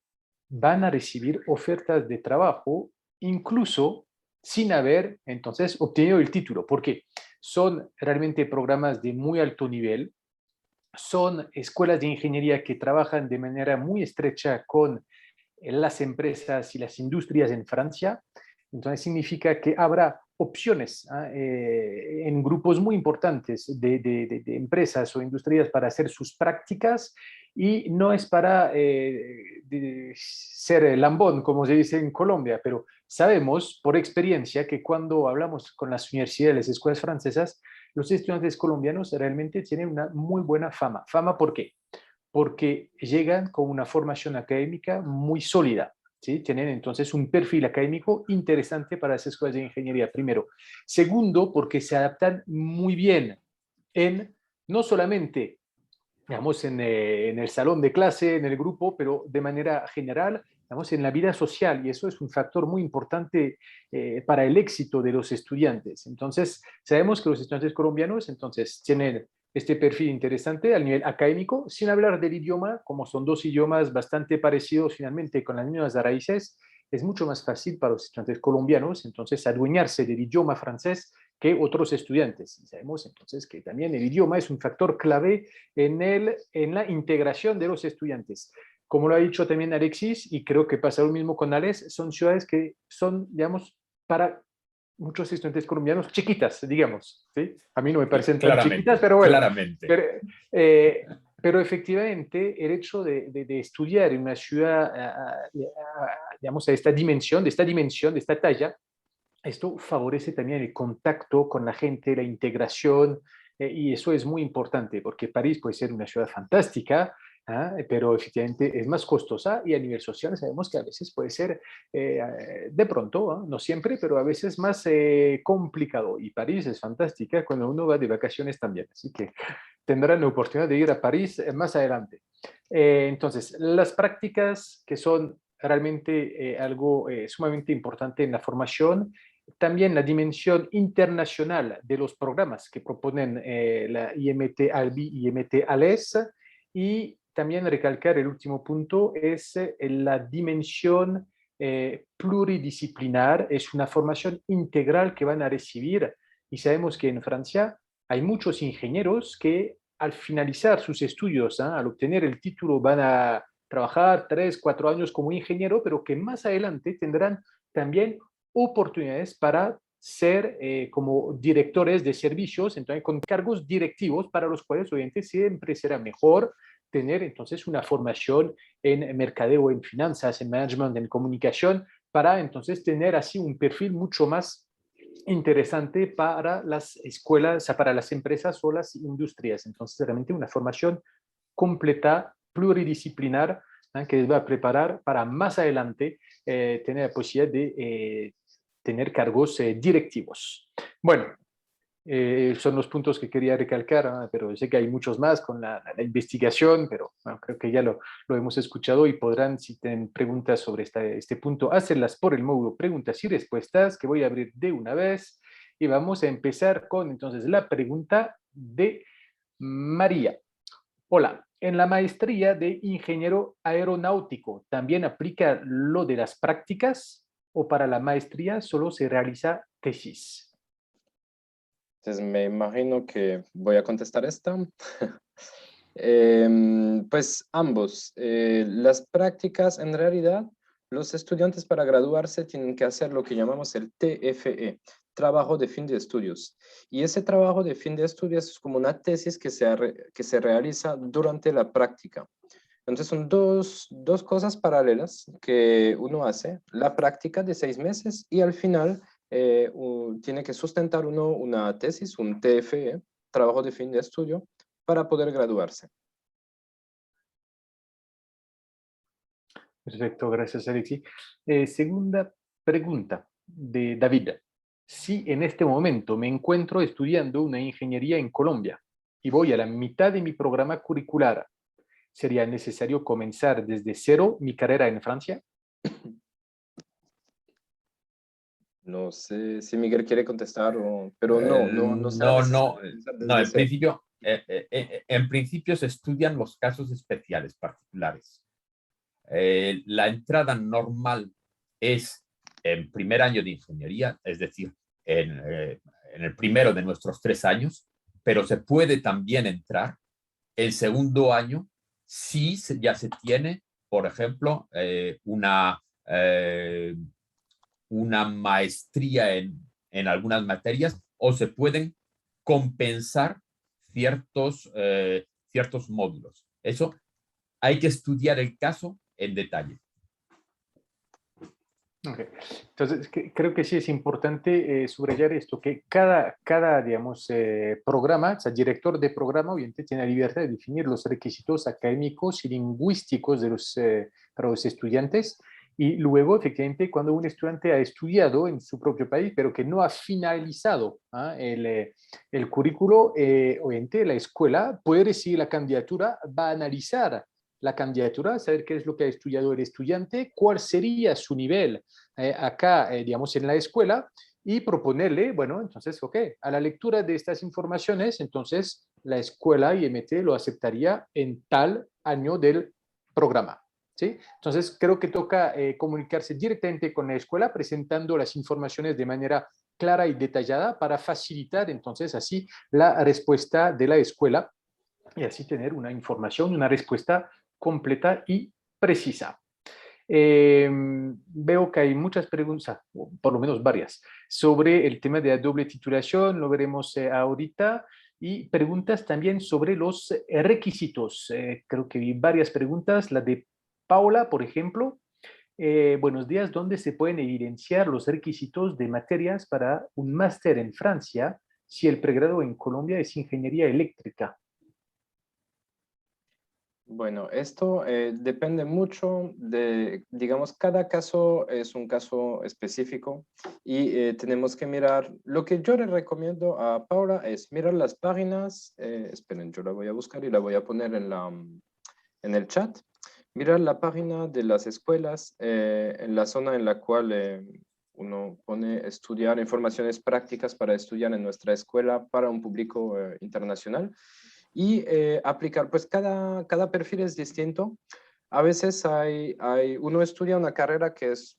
van a recibir ofertas de trabajo incluso sin haber entonces obtenido el título, porque son realmente programas de muy alto nivel, son escuelas de ingeniería que trabajan de manera muy estrecha con las empresas y las industrias en Francia. Entonces significa que habrá opciones en grupos muy importantes de empresas o industrias para hacer sus prácticas y no es para ser lambón, como se dice en Colombia, pero sabemos por experiencia que cuando hablamos con las universidades, las escuelas francesas, los estudiantes colombianos realmente tienen una muy buena fama. ¿Fama por qué? Porque llegan con una formación académica muy sólida, ¿sí? Tienen entonces un perfil académico interesante para las escuelas de ingeniería, primero. Segundo, porque se adaptan muy bien en, no solamente, digamos, en el salón de clase, en el grupo, pero de manera general, digamos, en la vida social, y eso es un factor muy importante para el éxito de los estudiantes. Entonces, sabemos que los estudiantes colombianos, entonces, tienen este perfil interesante al nivel académico, sin hablar del idioma, como son dos idiomas bastante parecidos finalmente con las mismas raíces, es mucho más fácil para los estudiantes colombianos, entonces, adueñarse del idioma francés que otros estudiantes. Y sabemos entonces que también el idioma es un factor clave en la integración de los estudiantes. Como lo ha dicho también Alexis, y creo que pasa lo mismo con Alex, son ciudades que son, digamos, para muchos estudiantes colombianos chiquitas, digamos. ¿Sí? A mí no me parecen tan chiquitas, pero bueno. Claramente. Pero efectivamente, el hecho de estudiar en una ciudad, digamos, de esta dimensión, de esta talla, esto favorece también el contacto con la gente, la integración, y eso es muy importante porque París puede ser una ciudad fantástica, pero efectivamente es más costosa y a nivel social sabemos que a veces puede ser, de pronto, no siempre, pero a veces más complicado. Y París es fantástica cuando uno va de vacaciones también, así que tendrán la oportunidad de ir a París más adelante. Entonces, las prácticas que son realmente algo sumamente importante en la formación, también la dimensión internacional de los programas que proponen la IMT Albi y IMT ALES, y también recalcar el último punto es la dimensión pluridisciplinar, es una formación integral que van a recibir, y sabemos que en Francia hay muchos ingenieros que al finalizar sus estudios, al obtener el título, van a trabajar 3, 4 años como ingeniero, pero que más adelante tendrán también oportunidades para ser como directores de servicios, entonces con cargos directivos para los cuales obviamente siempre será mejor tener entonces una formación en mercadeo, en finanzas, en management, en comunicación, para entonces tener así un perfil mucho más interesante para las escuelas, para las empresas o las industrias. Entonces, realmente una formación completa, pluridisciplinar, que les va a preparar para más adelante tener la posibilidad de tener cargos directivos. Bueno, son los puntos que quería recalcar, pero sé que hay muchos más con la investigación, pero bueno, creo que ya lo hemos escuchado y podrán, si tienen preguntas sobre este punto, hacerlas por el módulo preguntas y respuestas, que voy a abrir de una vez. Y vamos a empezar con entonces la pregunta de María. Hola, en la maestría de ingeniero aeronáutico, ¿también aplica lo de las prácticas o para la maestría solo se realiza tesis? Entonces me imagino que voy a contestar esta. Pues ambos. Las prácticas, en realidad, los estudiantes para graduarse tienen que hacer lo que llamamos el TFE, trabajo de fin de estudios. Y ese trabajo de fin de estudios es como una tesis que se realiza durante la práctica. Entonces son dos cosas paralelas que uno hace, la práctica de 6 meses y al final tiene que sustentar uno una tesis, un TFE, trabajo de fin de estudio, para poder graduarse. Perfecto, gracias Alexi. Segunda pregunta de David. Si en este momento me encuentro estudiando una ingeniería en Colombia y voy a la mitad de mi programa curricular, ¿Sería necesario comenzar desde cero mi carrera en Francia? No sé si Miguel quiere contestar, pero no será necesario comenzar No, desde cero. en principio se estudian los casos especiales particulares. La entrada normal es en primer año de ingeniería, es decir, en el primero de nuestros 3 años, pero se puede también entrar el segundo año si ya se tiene, por ejemplo, una maestría en algunas materias, o se pueden compensar ciertos módulos. Eso hay que estudiar el caso en detalle. Okay. Entonces, creo que sí es importante subrayar esto, que cada digamos, programa, o sea, director de programa, obviamente, tiene la libertad de definir los requisitos académicos y lingüísticos para los estudiantes. Y luego, efectivamente, cuando un estudiante ha estudiado en su propio país, pero que no ha finalizado el currículo, obviamente la escuela puede recibir la candidatura, va a analizar la candidatura, saber qué es lo que ha estudiado el estudiante, cuál sería su nivel acá, digamos, en la escuela, y proponerle, bueno, entonces, ok, a la lectura de estas informaciones, entonces la escuela IMT lo aceptaría en tal año del programa. ¿Sí? Entonces, creo que toca comunicarse directamente con la escuela, presentando las informaciones de manera clara y detallada para facilitar, entonces, así la respuesta de la escuela y así tener una información, una respuesta completa y precisa. Veo que hay muchas preguntas, por lo menos varias, sobre el tema de la doble titulación, lo veremos ahorita, y preguntas también sobre los requisitos. Creo que vi varias preguntas, la de Paula, por ejemplo. Buenos días, ¿dónde se pueden evidenciar los requisitos de materias para un máster en Francia si el pregrado en Colombia es ingeniería eléctrica? Bueno, esto depende mucho de, digamos, cada caso es un caso específico y tenemos que mirar, lo que yo le recomiendo a Paula es mirar las páginas, esperen, yo la voy a buscar y la voy a poner en el chat, mirar la página de las escuelas en la zona en la cual uno pone estudiar informaciones prácticas para estudiar en nuestra escuela para un público internacional y aplicar, pues cada perfil es distinto. A veces uno estudia una carrera pues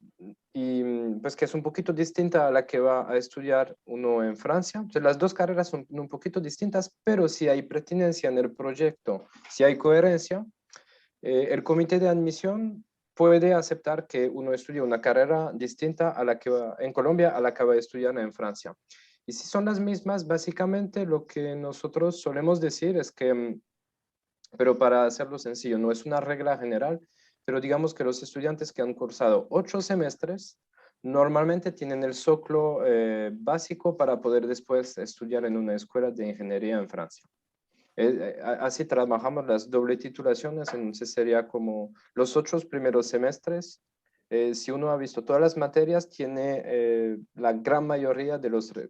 que es un poquito distinta a la que va a estudiar uno en Francia. Entonces, las dos carreras son un poquito distintas, pero si hay pertinencia en el proyecto, si hay coherencia, el comité de admisión puede aceptar que uno estudie una carrera distinta a la que va en Colombia a la que va a estudiar en Francia. Y si son las mismas, básicamente lo que nosotros solemos decir es que, pero para hacerlo sencillo, no es una regla general, pero digamos que los estudiantes que han cursado 8 semestres normalmente tienen el soclo básico para poder después estudiar en una escuela de ingeniería en Francia. Así trabajamos las doble titulaciones, entonces sería como los 8 primeros semestres. Si uno ha visto todas las materias, tiene la gran mayoría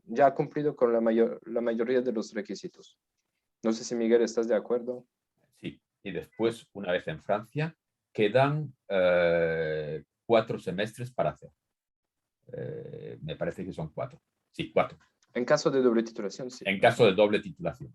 ya ha cumplido con la mayoría de los requisitos. No sé si Miguel estás de acuerdo. Sí, y después, una vez en Francia, quedan 4 semestres para hacer. Me parece que son 4. Sí, 4. En caso de doble titulación, sí. En caso de doble titulación.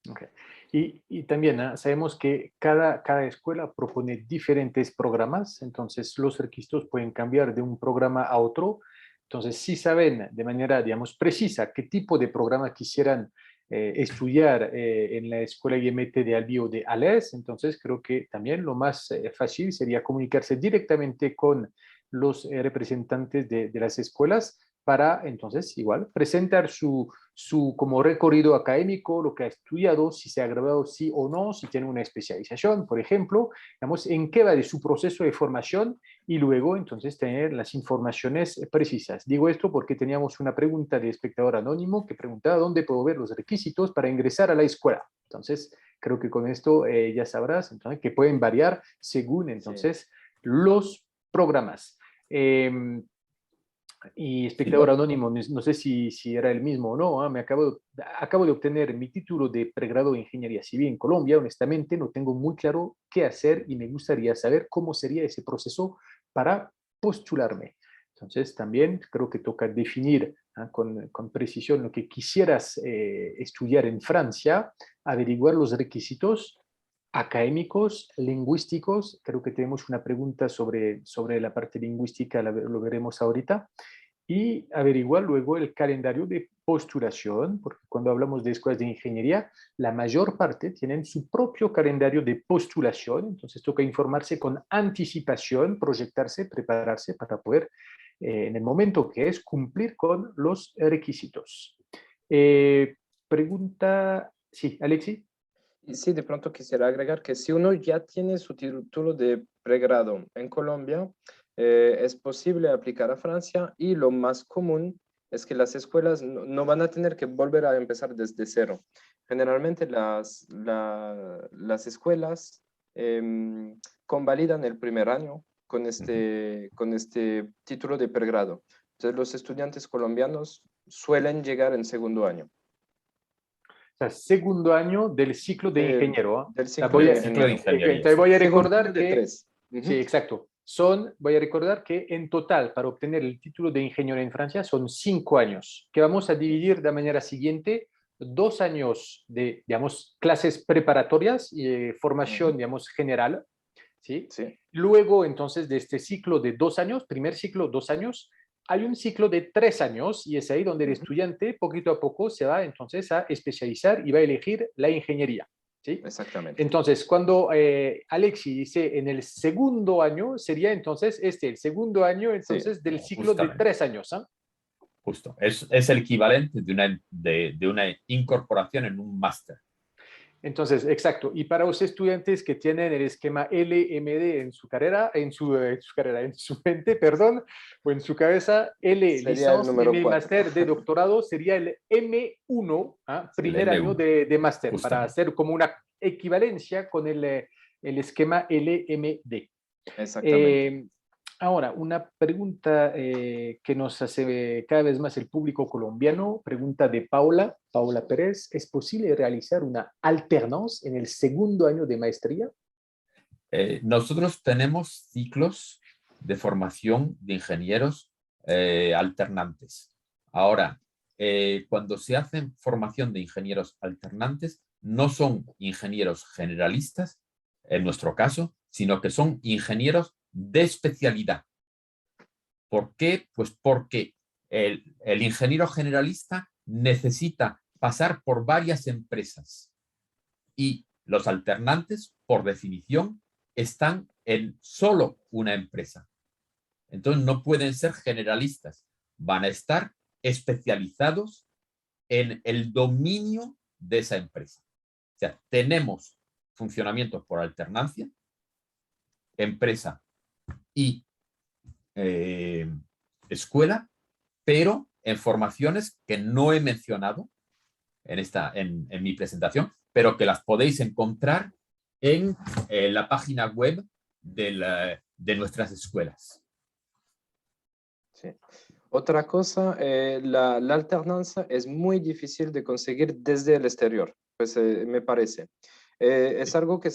Okay. Y también sabemos que cada escuela propone diferentes programas, entonces los requisitos pueden cambiar de un programa a otro. Entonces, si saben de manera, digamos, precisa qué tipo de programa quisieran estudiar en la escuela IMT de Albi o de ALES, entonces creo que también lo más fácil sería comunicarse directamente con los representantes de las escuelas para entonces igual presentar su como recorrido académico, lo que ha estudiado, si se ha graduado sí o no, si tiene una especialización, por ejemplo, digamos, en qué va de su proceso de formación y luego entonces tener las informaciones precisas. Digo esto porque teníamos una pregunta de espectador anónimo que preguntaba dónde puedo ver los requisitos para ingresar a la escuela. Entonces, creo que con esto ya sabrás entonces, que pueden variar según entonces los programas. Y espectador anónimo, no sé si era el mismo o no, me acabo de obtener mi título de pregrado de Ingeniería Civil en Colombia. Honestamente, no tengo muy claro qué hacer y me gustaría saber cómo sería ese proceso para postularme. Entonces, también creo que toca definir con precisión lo que quisieras estudiar en Francia, averiguar los requisitos académicos, lingüísticos. Creo que tenemos una pregunta sobre la parte lingüística, lo veremos ahorita, y averiguar luego el calendario de postulación, porque cuando hablamos de escuelas de ingeniería, la mayor parte tienen su propio calendario de postulación, entonces toca informarse con anticipación, proyectarse, prepararse para poder, en el momento que es, cumplir con los requisitos. Pregunta, sí, Alexi. Y sí, de pronto quisiera agregar que si uno ya tiene su título de pregrado en Colombia, es posible aplicar a Francia y lo más común es que las escuelas no van a tener que volver a empezar desde cero. Generalmente las escuelas convalidan el primer año con este título de pregrado. Entonces los estudiantes colombianos suelen llegar en segundo año. O sea, segundo año del ciclo de ingeniero. Del O sea, ciclo de Ciclo de ingeniero. ingeniería, te sí. voy a Segundo recordar año de que, 3. sí, exacto, voy a recordar que en total, para obtener el título de ingeniero en Francia, son 5 años, que vamos a dividir de la manera siguiente: 2 años de, digamos, clases preparatorias y formación, digamos, general, ¿sí? Sí. Luego, entonces, de este ciclo de 2 años, primer ciclo, 2 años, hay un ciclo de 3 años y es ahí donde el estudiante poquito a poco se va entonces a especializar y va a elegir la ingeniería, ¿sí? Exactamente. Entonces, cuando Alexi dice en el segundo año, sería entonces el segundo año Sí, entonces del ciclo de Justamente, 3 años, ¿eh? justo. Es el equivalente de una incorporación en un máster. Entonces, exacto. Y para los estudiantes que tienen el esquema LMD en su carrera, en su mente, perdón, o en su cabeza, L sería el licencia, número M 4. máster de doctorado, sería el M1, Sí, el primer año M1, de máster, para justamente. hacer como una equivalencia con el esquema LMD. Exactamente. Eh, Ahora, una pregunta que nos hace cada vez más el público colombiano, pregunta de Paula Pérez: ¿es posible realizar una alternance en el segundo año de maestría? Nosotros tenemos ciclos de formación de ingenieros alternantes. Ahora, cuando se hacen formación de ingenieros alternantes, no son ingenieros generalistas, en nuestro caso, sino que son ingenieros de especialidad. ¿Por qué? Pues porque el ingeniero generalista necesita pasar por varias empresas y los alternantes, por definición, están en solo una empresa. Entonces no pueden ser generalistas, van a estar especializados en el dominio de esa empresa. O sea, tenemos funcionamientos por alternancia, empresa y escuela, pero en formaciones que no he mencionado en mi presentación, pero que las podéis encontrar en la página web de nuestras escuelas. Sí. Otra cosa, la alternancia es muy difícil de conseguir desde el exterior, pues me parece. Es algo que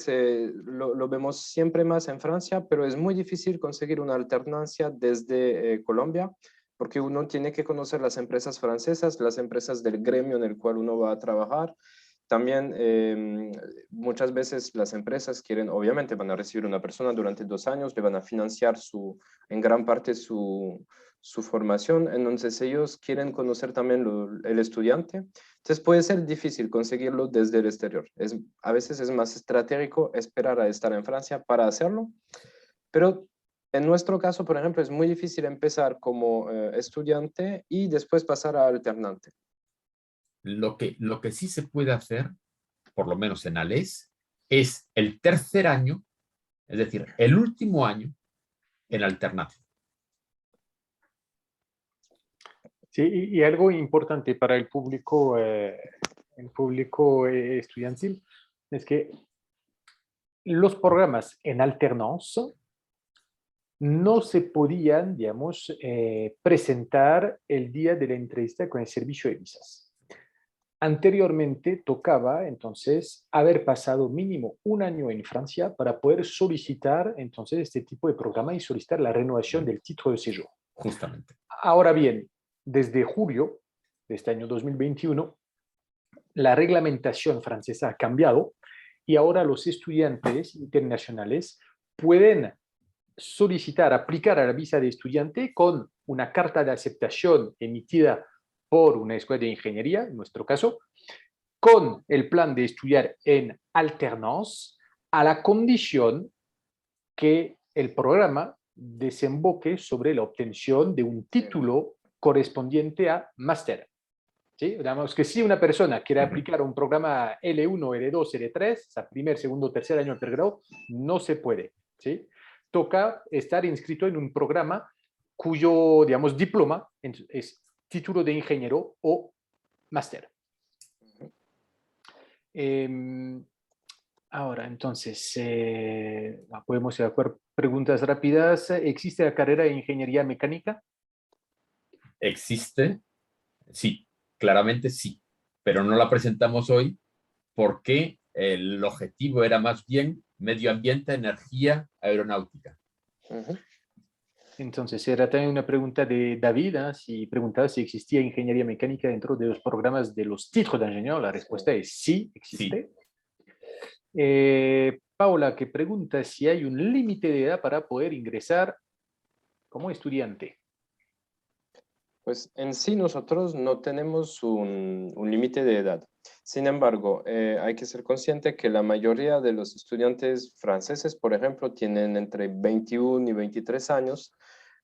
lo vemos siempre más en Francia, pero es muy difícil conseguir una alternancia desde Colombia, porque uno tiene que conocer las empresas francesas, las empresas del gremio en el cual uno va a trabajar. También muchas veces las empresas quieren, obviamente van a recibir una persona durante 2 años, le van a financiar en gran parte su formación, entonces ellos quieren conocer también el estudiante, entonces puede ser difícil conseguirlo desde el exterior. A veces es más estratégico esperar a estar en Francia para hacerlo, pero en nuestro caso, por ejemplo, es muy difícil empezar como estudiante y después pasar a alternante. Lo que sí se puede hacer, por lo menos en ALES, es el tercer año, es decir, el último año en alternancia. Sí, y algo importante para el público estudiantil es que los programas en alternance no se podían, digamos, presentar el día de la entrevista con el servicio de visas. Anteriormente tocaba entonces haber pasado mínimo un año en Francia para poder solicitar entonces este tipo de programa y solicitar la renovación del título de séjour. Justamente. Ahora bien, desde julio de este año 2021, la reglamentación francesa ha cambiado y ahora los estudiantes internacionales pueden solicitar, aplicar a la visa de estudiante con una carta de aceptación emitida por una escuela de ingeniería, en nuestro caso, con el plan de estudiar en alternance, a la condición que el programa desemboque sobre la obtención de un título correspondiente a máster. ¿Sí? Digamos que si una persona quiere aplicar un programa L1, L2, L3, o sea, primer, segundo, tercer año de pregrado, no se puede. ¿Sí? Toca estar inscrito en un programa cuyo, digamos, diploma es título de ingeniero o máster. Ahora, entonces, podemos hacer preguntas rápidas. ¿Existe la carrera de ingeniería mecánica? ¿Existe? Sí, claramente sí, pero no la presentamos hoy porque el objetivo era más bien medio ambiente, energía, aeronáutica. Entonces, era también una pregunta de David, si preguntaba si existía ingeniería mecánica dentro de los programas de los títulos de ingeniero. La respuesta es sí, existe. Sí. Paula, que pregunta si hay un límite de edad para poder ingresar como estudiante. Pues en sí nosotros no tenemos un límite de edad. Sin embargo, hay que ser consciente que la mayoría de los estudiantes franceses, por ejemplo, tienen entre 21 y 23 años.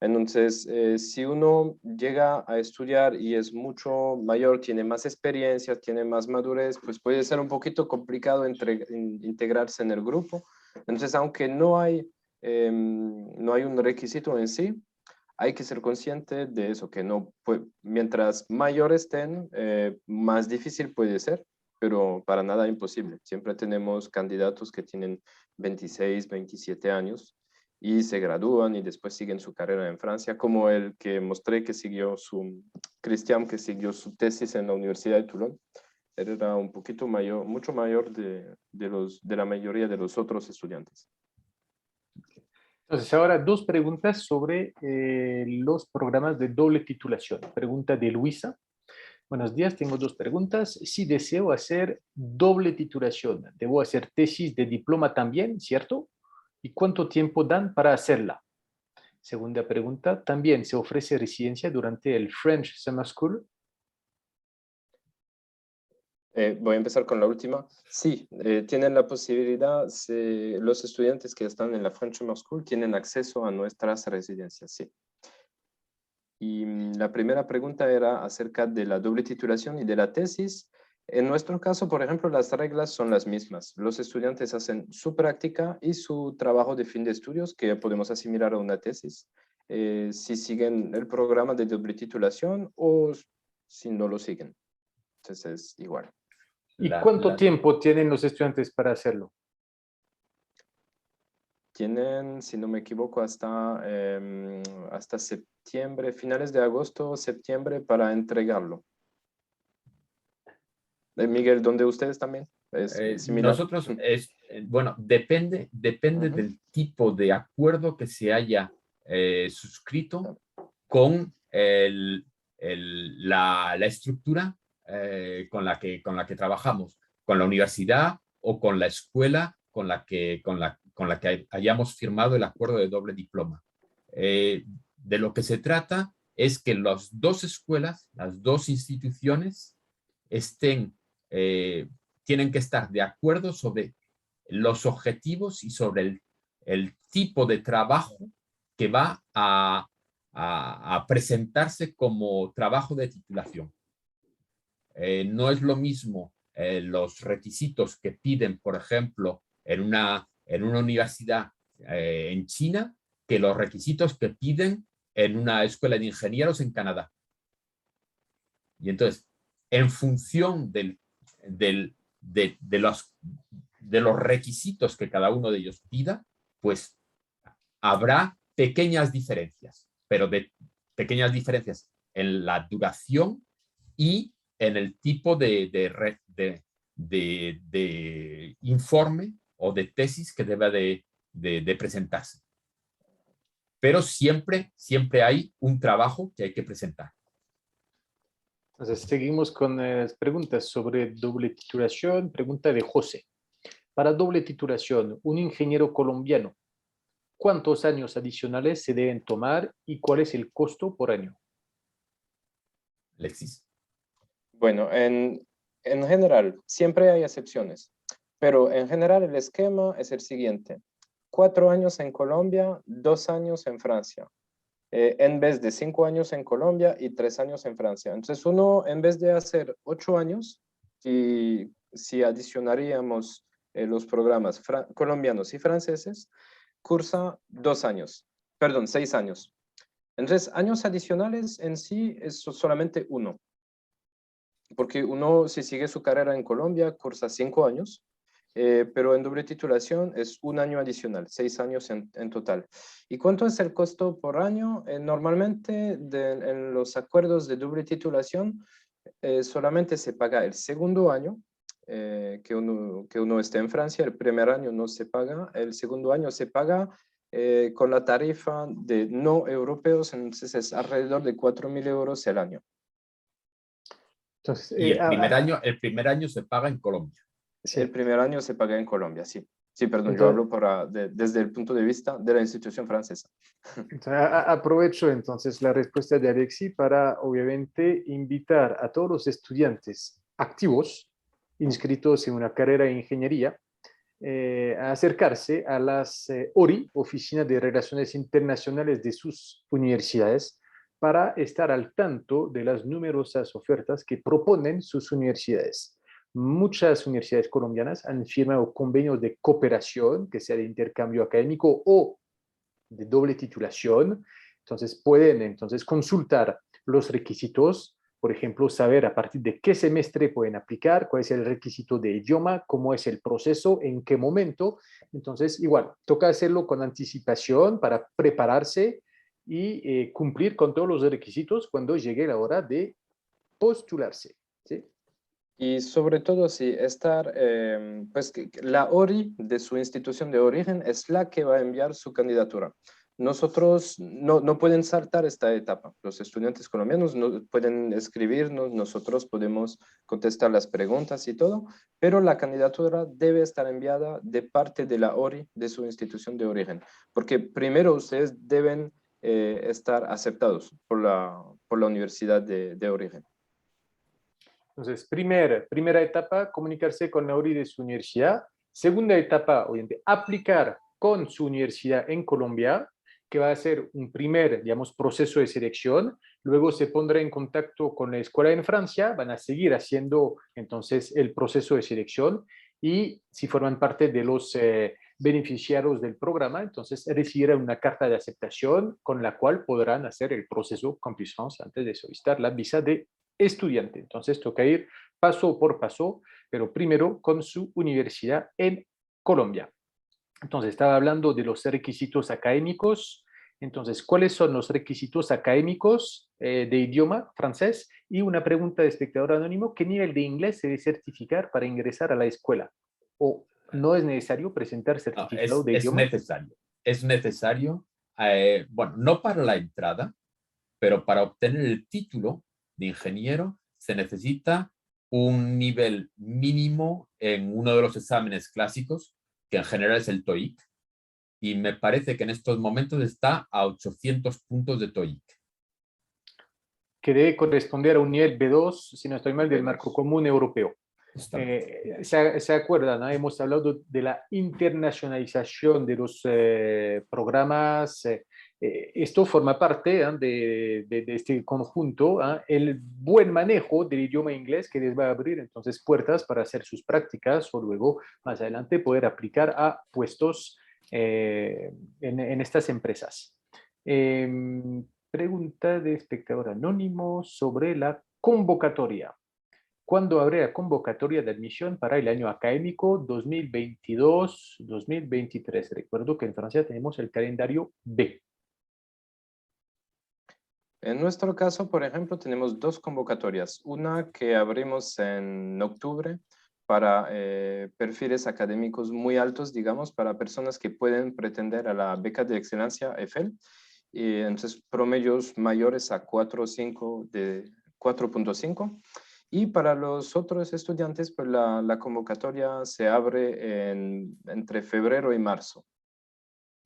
Entonces, si uno llega a estudiar y es mucho mayor, tiene más experiencia, tiene más madurez, pues puede ser un poquito complicado integrarse en el grupo. Entonces, aunque no hay un requisito en sí, hay que ser consciente de eso, que no, pues, mientras mayor estén, más difícil puede ser, pero para nada imposible. Siempre tenemos candidatos que tienen 26, 27 años y se gradúan y después siguen su carrera en Francia, como el que mostré que siguió Christian, que siguió su tesis en la Universidad de Toulon. Él era un poquito mayor, mucho mayor de la mayoría de los otros estudiantes. Entonces, ahora dos preguntas sobre los programas de doble titulación. Pregunta de Luisa. Buenos días, tengo dos preguntas. Si deseo hacer doble titulación, ¿debo hacer tesis de diploma también, cierto? ¿Y cuánto tiempo dan para hacerla? Segunda pregunta, ¿también se ofrece residencia durante el French Summer School? Voy a empezar con la última. Sí, tienen la posibilidad, los estudiantes que están en la French Summer School tienen acceso a nuestras residencias, sí. Y la primera pregunta era acerca de la doble titulación y de la tesis. En nuestro caso, por ejemplo, las reglas son las mismas. Los estudiantes hacen su práctica y su trabajo de fin de estudios, que podemos asimilar a una tesis, si siguen el programa de doble titulación o si no lo siguen. Entonces es igual. ¿Y cuánto tiempo tienen los estudiantes para hacerlo? Tienen, si no me equivoco, hasta septiembre, finales de agosto, septiembre, para entregarlo. Miguel, ¿dónde ustedes también? ¿Es similar? Nosotros, bueno, depende del tipo de acuerdo que se haya suscrito con la estructura con la que trabajamos, con la universidad o con la escuela con la que hayamos firmado el acuerdo de doble diploma. De lo que se trata es que las dos escuelas, las dos instituciones tienen que estar de acuerdo sobre los objetivos y sobre el tipo de trabajo que va a presentarse como trabajo de titulación. No es lo mismo los requisitos que piden, por ejemplo, en una universidad en China, que los requisitos que piden en una escuela de ingenieros en Canadá. Y entonces, en función de los requisitos que cada uno de ellos pida, pues habrá pequeñas diferencias, pero de pequeñas diferencias en la duración y en el tipo de informe o de tesis que debe de presentarse. Pero siempre hay un trabajo que hay que presentar. Entonces, seguimos con las preguntas sobre doble titulación. Pregunta de José. Para doble titulación, un ingeniero colombiano, ¿cuántos años adicionales se deben tomar y cuál es el costo por año? Alexis. Bueno, en general, siempre hay excepciones, pero en general el esquema es el siguiente. 4 años en Colombia, 2 años en Francia. En vez de 5 años en Colombia y 3 años en Francia. Entonces uno, en vez de hacer 8 años, y si adicionaríamos los programas colombianos y franceses, cursa 2 años, perdón, 6 años. Entonces, años adicionales en sí es solamente 1. Porque uno, si sigue su carrera en Colombia, cursa 5 años, pero en doble titulación es 1 año adicional, 6 años en total. ¿Y cuánto es el costo por año? Normalmente en los acuerdos de doble titulación solamente se paga el segundo año que uno esté en Francia. El primer año no se paga, el segundo año se paga con la tarifa de no europeos, entonces es alrededor de 4.000 euros el año. Entonces, Y el primer año se paga en Colombia. sí. El primer año se paga en Colombia, sí. Sí, perdón, Entonces, yo hablo desde el punto de vista de la institución francesa. Aprovecho entonces la respuesta de Alexi para obviamente invitar a todos los estudiantes activos inscritos en una carrera de ingeniería a acercarse a las ORI, Oficina de Relaciones Internacionales de sus universidades, para estar al tanto de las numerosas ofertas que proponen sus universidades. Muchas universidades colombianas han firmado convenios de cooperación, que sea de intercambio académico o de doble titulación. Entonces pueden consultar los requisitos, por ejemplo, saber a partir de qué semestre pueden aplicar, cuál es el requisito de idioma, cómo es el proceso, en qué momento. Entonces, igual, toca hacerlo con anticipación para prepararse y cumplir con todos los requisitos cuando llegue la hora de postularse. ¿Sí? Y sobre todo, sí, estar, pues que la ORI de su institución de origen es la que va a enviar su candidatura. Nosotros no pueden saltar esta etapa. Los estudiantes colombianos no pueden escribirnos, nosotros podemos contestar las preguntas y todo, pero la candidatura debe estar enviada de parte de la ORI de su institución de origen, porque primero ustedes deben estar aceptados por la universidad de origen. Entonces, primera etapa, comunicarse con la ORI de su universidad. Segunda etapa, obviamente, aplicar con su universidad en Colombia, que va a ser un primer, digamos, proceso de selección. Luego se pondrá en contacto con la escuela en Francia, van a seguir haciendo entonces el proceso de selección y si forman parte de los beneficiarios del programa, entonces recibirán una carta de aceptación con la cual podrán hacer el proceso Campus France antes de solicitar la visa de estudiante. Entonces toca ir paso por paso, pero primero con su universidad en Colombia. Entonces estaba hablando de los requisitos académicos. Entonces, ¿cuáles son los requisitos académicos de idioma francés? Y una pregunta de espectador anónimo, ¿qué nivel de inglés se debe certificar para ingresar a la escuela? ¿O no es necesario presentar certificado No, de idioma? Es necesario, bueno, no para la entrada, pero para obtener el título de ingeniero se necesita un nivel mínimo en uno de los exámenes clásicos, que en general es el TOEIC, y me parece que en estos momentos está a 800 puntos de TOEIC. Que debe corresponder a un nivel B2, si no estoy mal, del marco común europeo. ¿Se acuerdan? ¿No? Hemos hablado de la internacionalización de los programas. Esto forma parte de este conjunto, el buen manejo del idioma inglés que les va a abrir entonces puertas para hacer sus prácticas o luego más adelante poder aplicar a puestos en estas empresas. Pregunta de espectador anónimo sobre la convocatoria. ¿Cuándo habrá convocatoria de admisión para el año académico 2022-2023? Recuerdo que en Francia tenemos el calendario B. En nuestro caso, por ejemplo, tenemos dos convocatorias. Una que abrimos en octubre para perfiles académicos muy altos, digamos, para personas que pueden pretender a la beca de excelencia EFEL. Y entonces promedios mayores a 4.5 de 4.5. Y para los otros estudiantes, pues la convocatoria se abre entre febrero y marzo.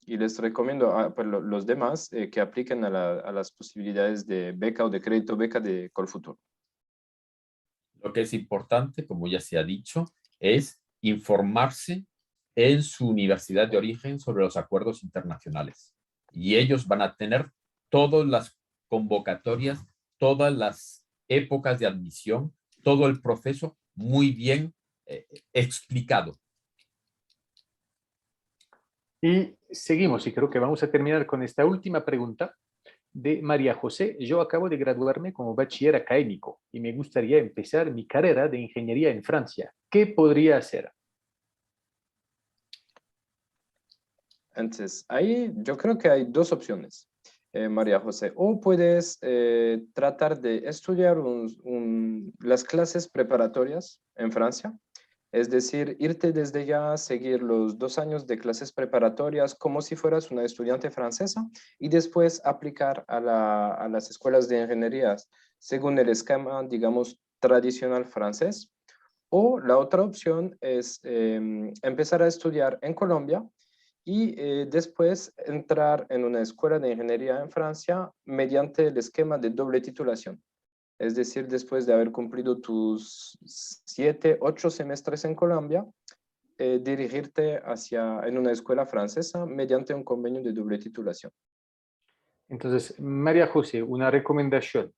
Y les recomiendo a pues, los demás que apliquen a las posibilidades de beca o de crédito beca de Colfuturo. Lo que es importante, como ya se ha dicho, es informarse en su universidad de origen sobre los acuerdos internacionales. Y ellos van a tener todas las convocatorias, todas las épocas de admisión, todo el proceso muy bien explicado. Y seguimos, y creo que vamos a terminar con esta última pregunta de María José. Yo acabo de graduarme como bachiller académico y me gustaría empezar mi carrera de ingeniería en Francia. ¿Qué podría hacer? Entonces, ahí yo creo que hay dos opciones, María José. O puedes tratar de estudiar las clases preparatorias en Francia. Es decir, irte desde ya a seguir los 2 años de clases preparatorias como si fueras una estudiante francesa y después aplicar a las escuelas de ingenierías según el esquema, digamos, tradicional francés. O la otra opción es empezar a estudiar en Colombia y después entrar en una escuela de ingeniería en Francia mediante el esquema de doble titulación. Es decir, después de haber cumplido tus 7, 8 semestres en Colombia, dirigirte en una escuela francesa mediante un convenio de doble titulación. Entonces, María José, una recomendación.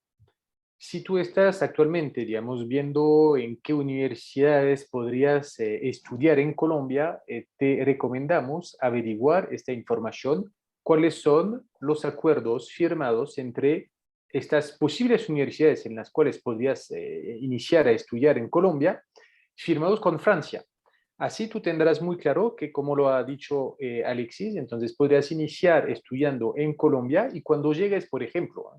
Si tú estás actualmente, digamos, viendo en qué universidades podrías estudiar en Colombia, te recomendamos averiguar esta información, cuáles son los acuerdos firmados entre estas posibles universidades en las cuales podrías iniciar a estudiar en Colombia, firmados con Francia. Así tú tendrás muy claro que, como lo ha dicho Alexis, entonces podrías iniciar estudiando en Colombia y cuando llegues, por ejemplo,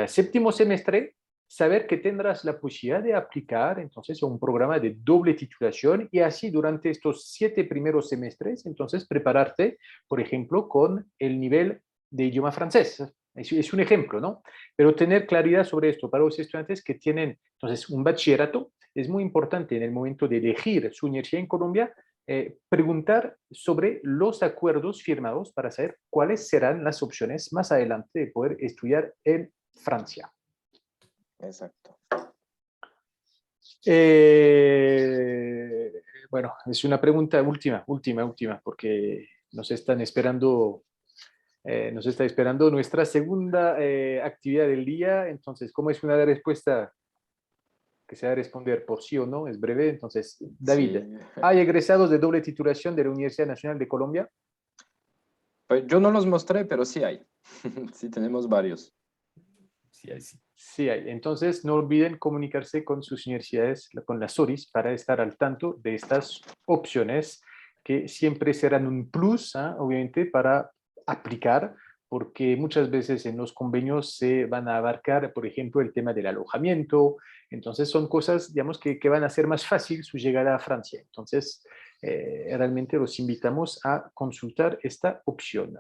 séptimo semestre, saber que tendrás la posibilidad de aplicar entonces a un programa de doble titulación y así durante estos 7 primeros semestres, entonces prepararte, por ejemplo, con el nivel de idioma francés. Es un ejemplo, ¿no? Pero tener claridad sobre esto para los estudiantes que tienen entonces un bachillerato es muy importante en el momento de elegir su universidad en Colombia, preguntar sobre los acuerdos firmados para saber cuáles serán las opciones más adelante de poder estudiar en Francia. Exacto. Bueno, es una pregunta última, porque nos están esperando, nos está esperando nuestra segunda actividad del día. Entonces, ¿cómo es una respuesta que se va a responder por sí o no? Es breve. Entonces, David, Sí. ¿hay egresados de doble titulación de la Universidad Nacional de Colombia? Pues yo no los mostré, pero sí hay. Sí, tenemos varios. Sí, ahí sí. Sí hay. Entonces, no olviden comunicarse con sus universidades, con las SORIS, para estar al tanto de estas opciones que siempre serán un plus, obviamente, para aplicar, porque muchas veces en los convenios se van a abarcar, por ejemplo, el tema del alojamiento. Entonces, son cosas, digamos, que van a hacer más fácil su llegada a Francia. Entonces, realmente los invitamos a consultar esta opción.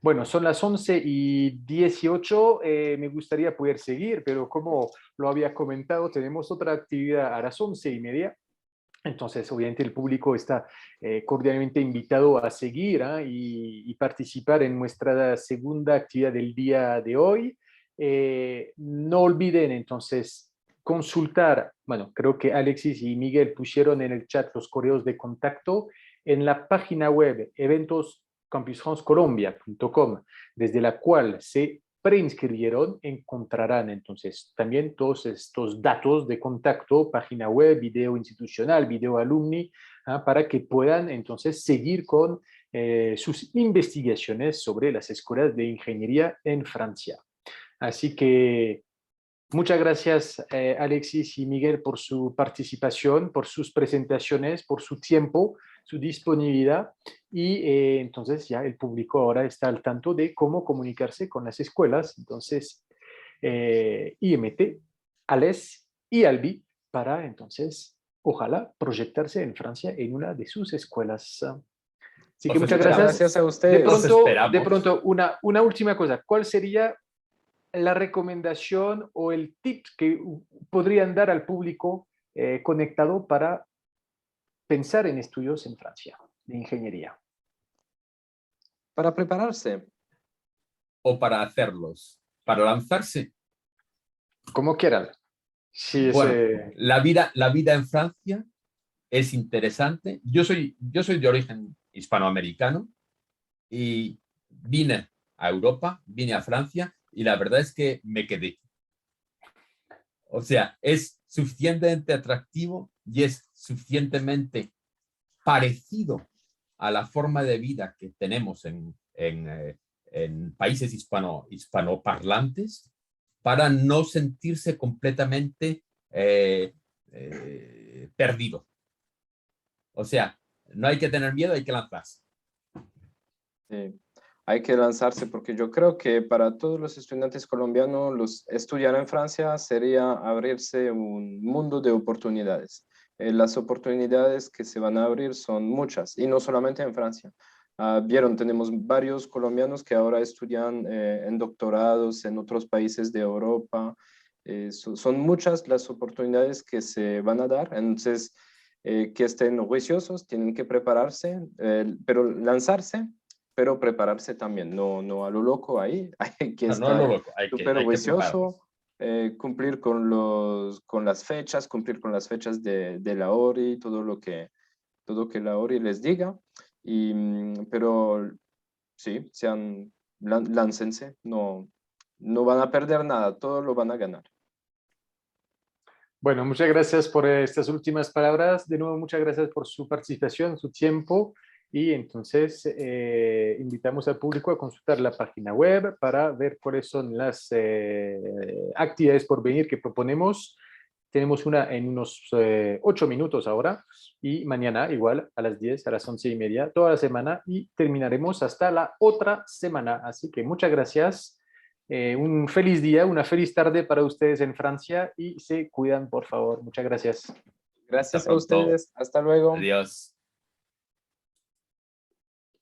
Bueno, son las 11:18. Me gustaría poder seguir, pero como lo había comentado, tenemos otra actividad a las 11:30. Entonces, obviamente, el público está cordialmente invitado a seguir y participar en nuestra segunda actividad del día de hoy. No olviden, entonces, consultar, bueno, creo que Alexis y Miguel pusieron en el chat los correos de contacto en la página web eventoscampusfrancecolombia.com, desde la cual se preinscribieron, encontrarán entonces también todos estos datos de contacto, página web, video institucional, video alumni, para que puedan entonces seguir con sus investigaciones sobre las escuelas de ingeniería en Francia. Así que muchas gracias, Alexis y Miguel, por su participación, por sus presentaciones, por su tiempo. su disponibilidad y entonces ya el público ahora está al tanto de cómo comunicarse con las escuelas. Entonces, IMT, ALES y ALBI para entonces, ojalá, proyectarse en Francia en una de sus escuelas. Así que Os muchas esperamos. gracias. Gracias a De ustedes. Os pronto, esperamos. una última cosa. ¿Cuál sería la recomendación o el tip que podrían dar al público conectado para pensar en estudios en Francia de ingeniería? Para prepararse, O para hacerlos, para lanzarse. Como quieran. Sí, Bueno, la vida en Francia es interesante. Yo soy de origen hispanoamericano y vine a Europa, vine a Francia y la verdad es que me quedé. O sea, es suficientemente atractivo y es suficientemente parecido a la forma de vida que tenemos en países hispanoparlantes para no sentirse completamente perdido. O sea, no hay que tener miedo, hay que lanzarse. sí, hay que lanzarse porque yo creo que para todos los estudiantes colombianos, estudiar en Francia sería abrirse un mundo de oportunidades. Las oportunidades que se van a abrir son muchas y no solamente en Francia. Vieron, tenemos varios colombianos que ahora estudian en doctorados en otros países de Europa. Son muchas las oportunidades que se van a dar. Entonces, que estén juiciosos, tienen que prepararse, pero lanzarse, pero prepararse también, no a lo loco ahí, hay que No, no lo estar loco, hay súper que prepararse. juicioso, cumplir con las fechas, cumplir con las fechas de la ORI, todo que la ORI les diga, pero sí, láncense, no van a perder nada, todo lo van a ganar. Bueno, muchas gracias por estas últimas palabras. De nuevo, muchas gracias por su participación, su tiempo. Y entonces invitamos al público a consultar la página web para ver cuáles son las actividades por venir que proponemos. Tenemos una en unos 8 minutos ahora y mañana igual a las 10, a las 11:30, toda la semana y terminaremos hasta la otra semana. Así que muchas gracias. Un feliz día, una feliz tarde para ustedes en Francia y se cuidan, por favor. Muchas gracias. Hasta Gracias a pronto. ustedes, hasta luego. Adiós.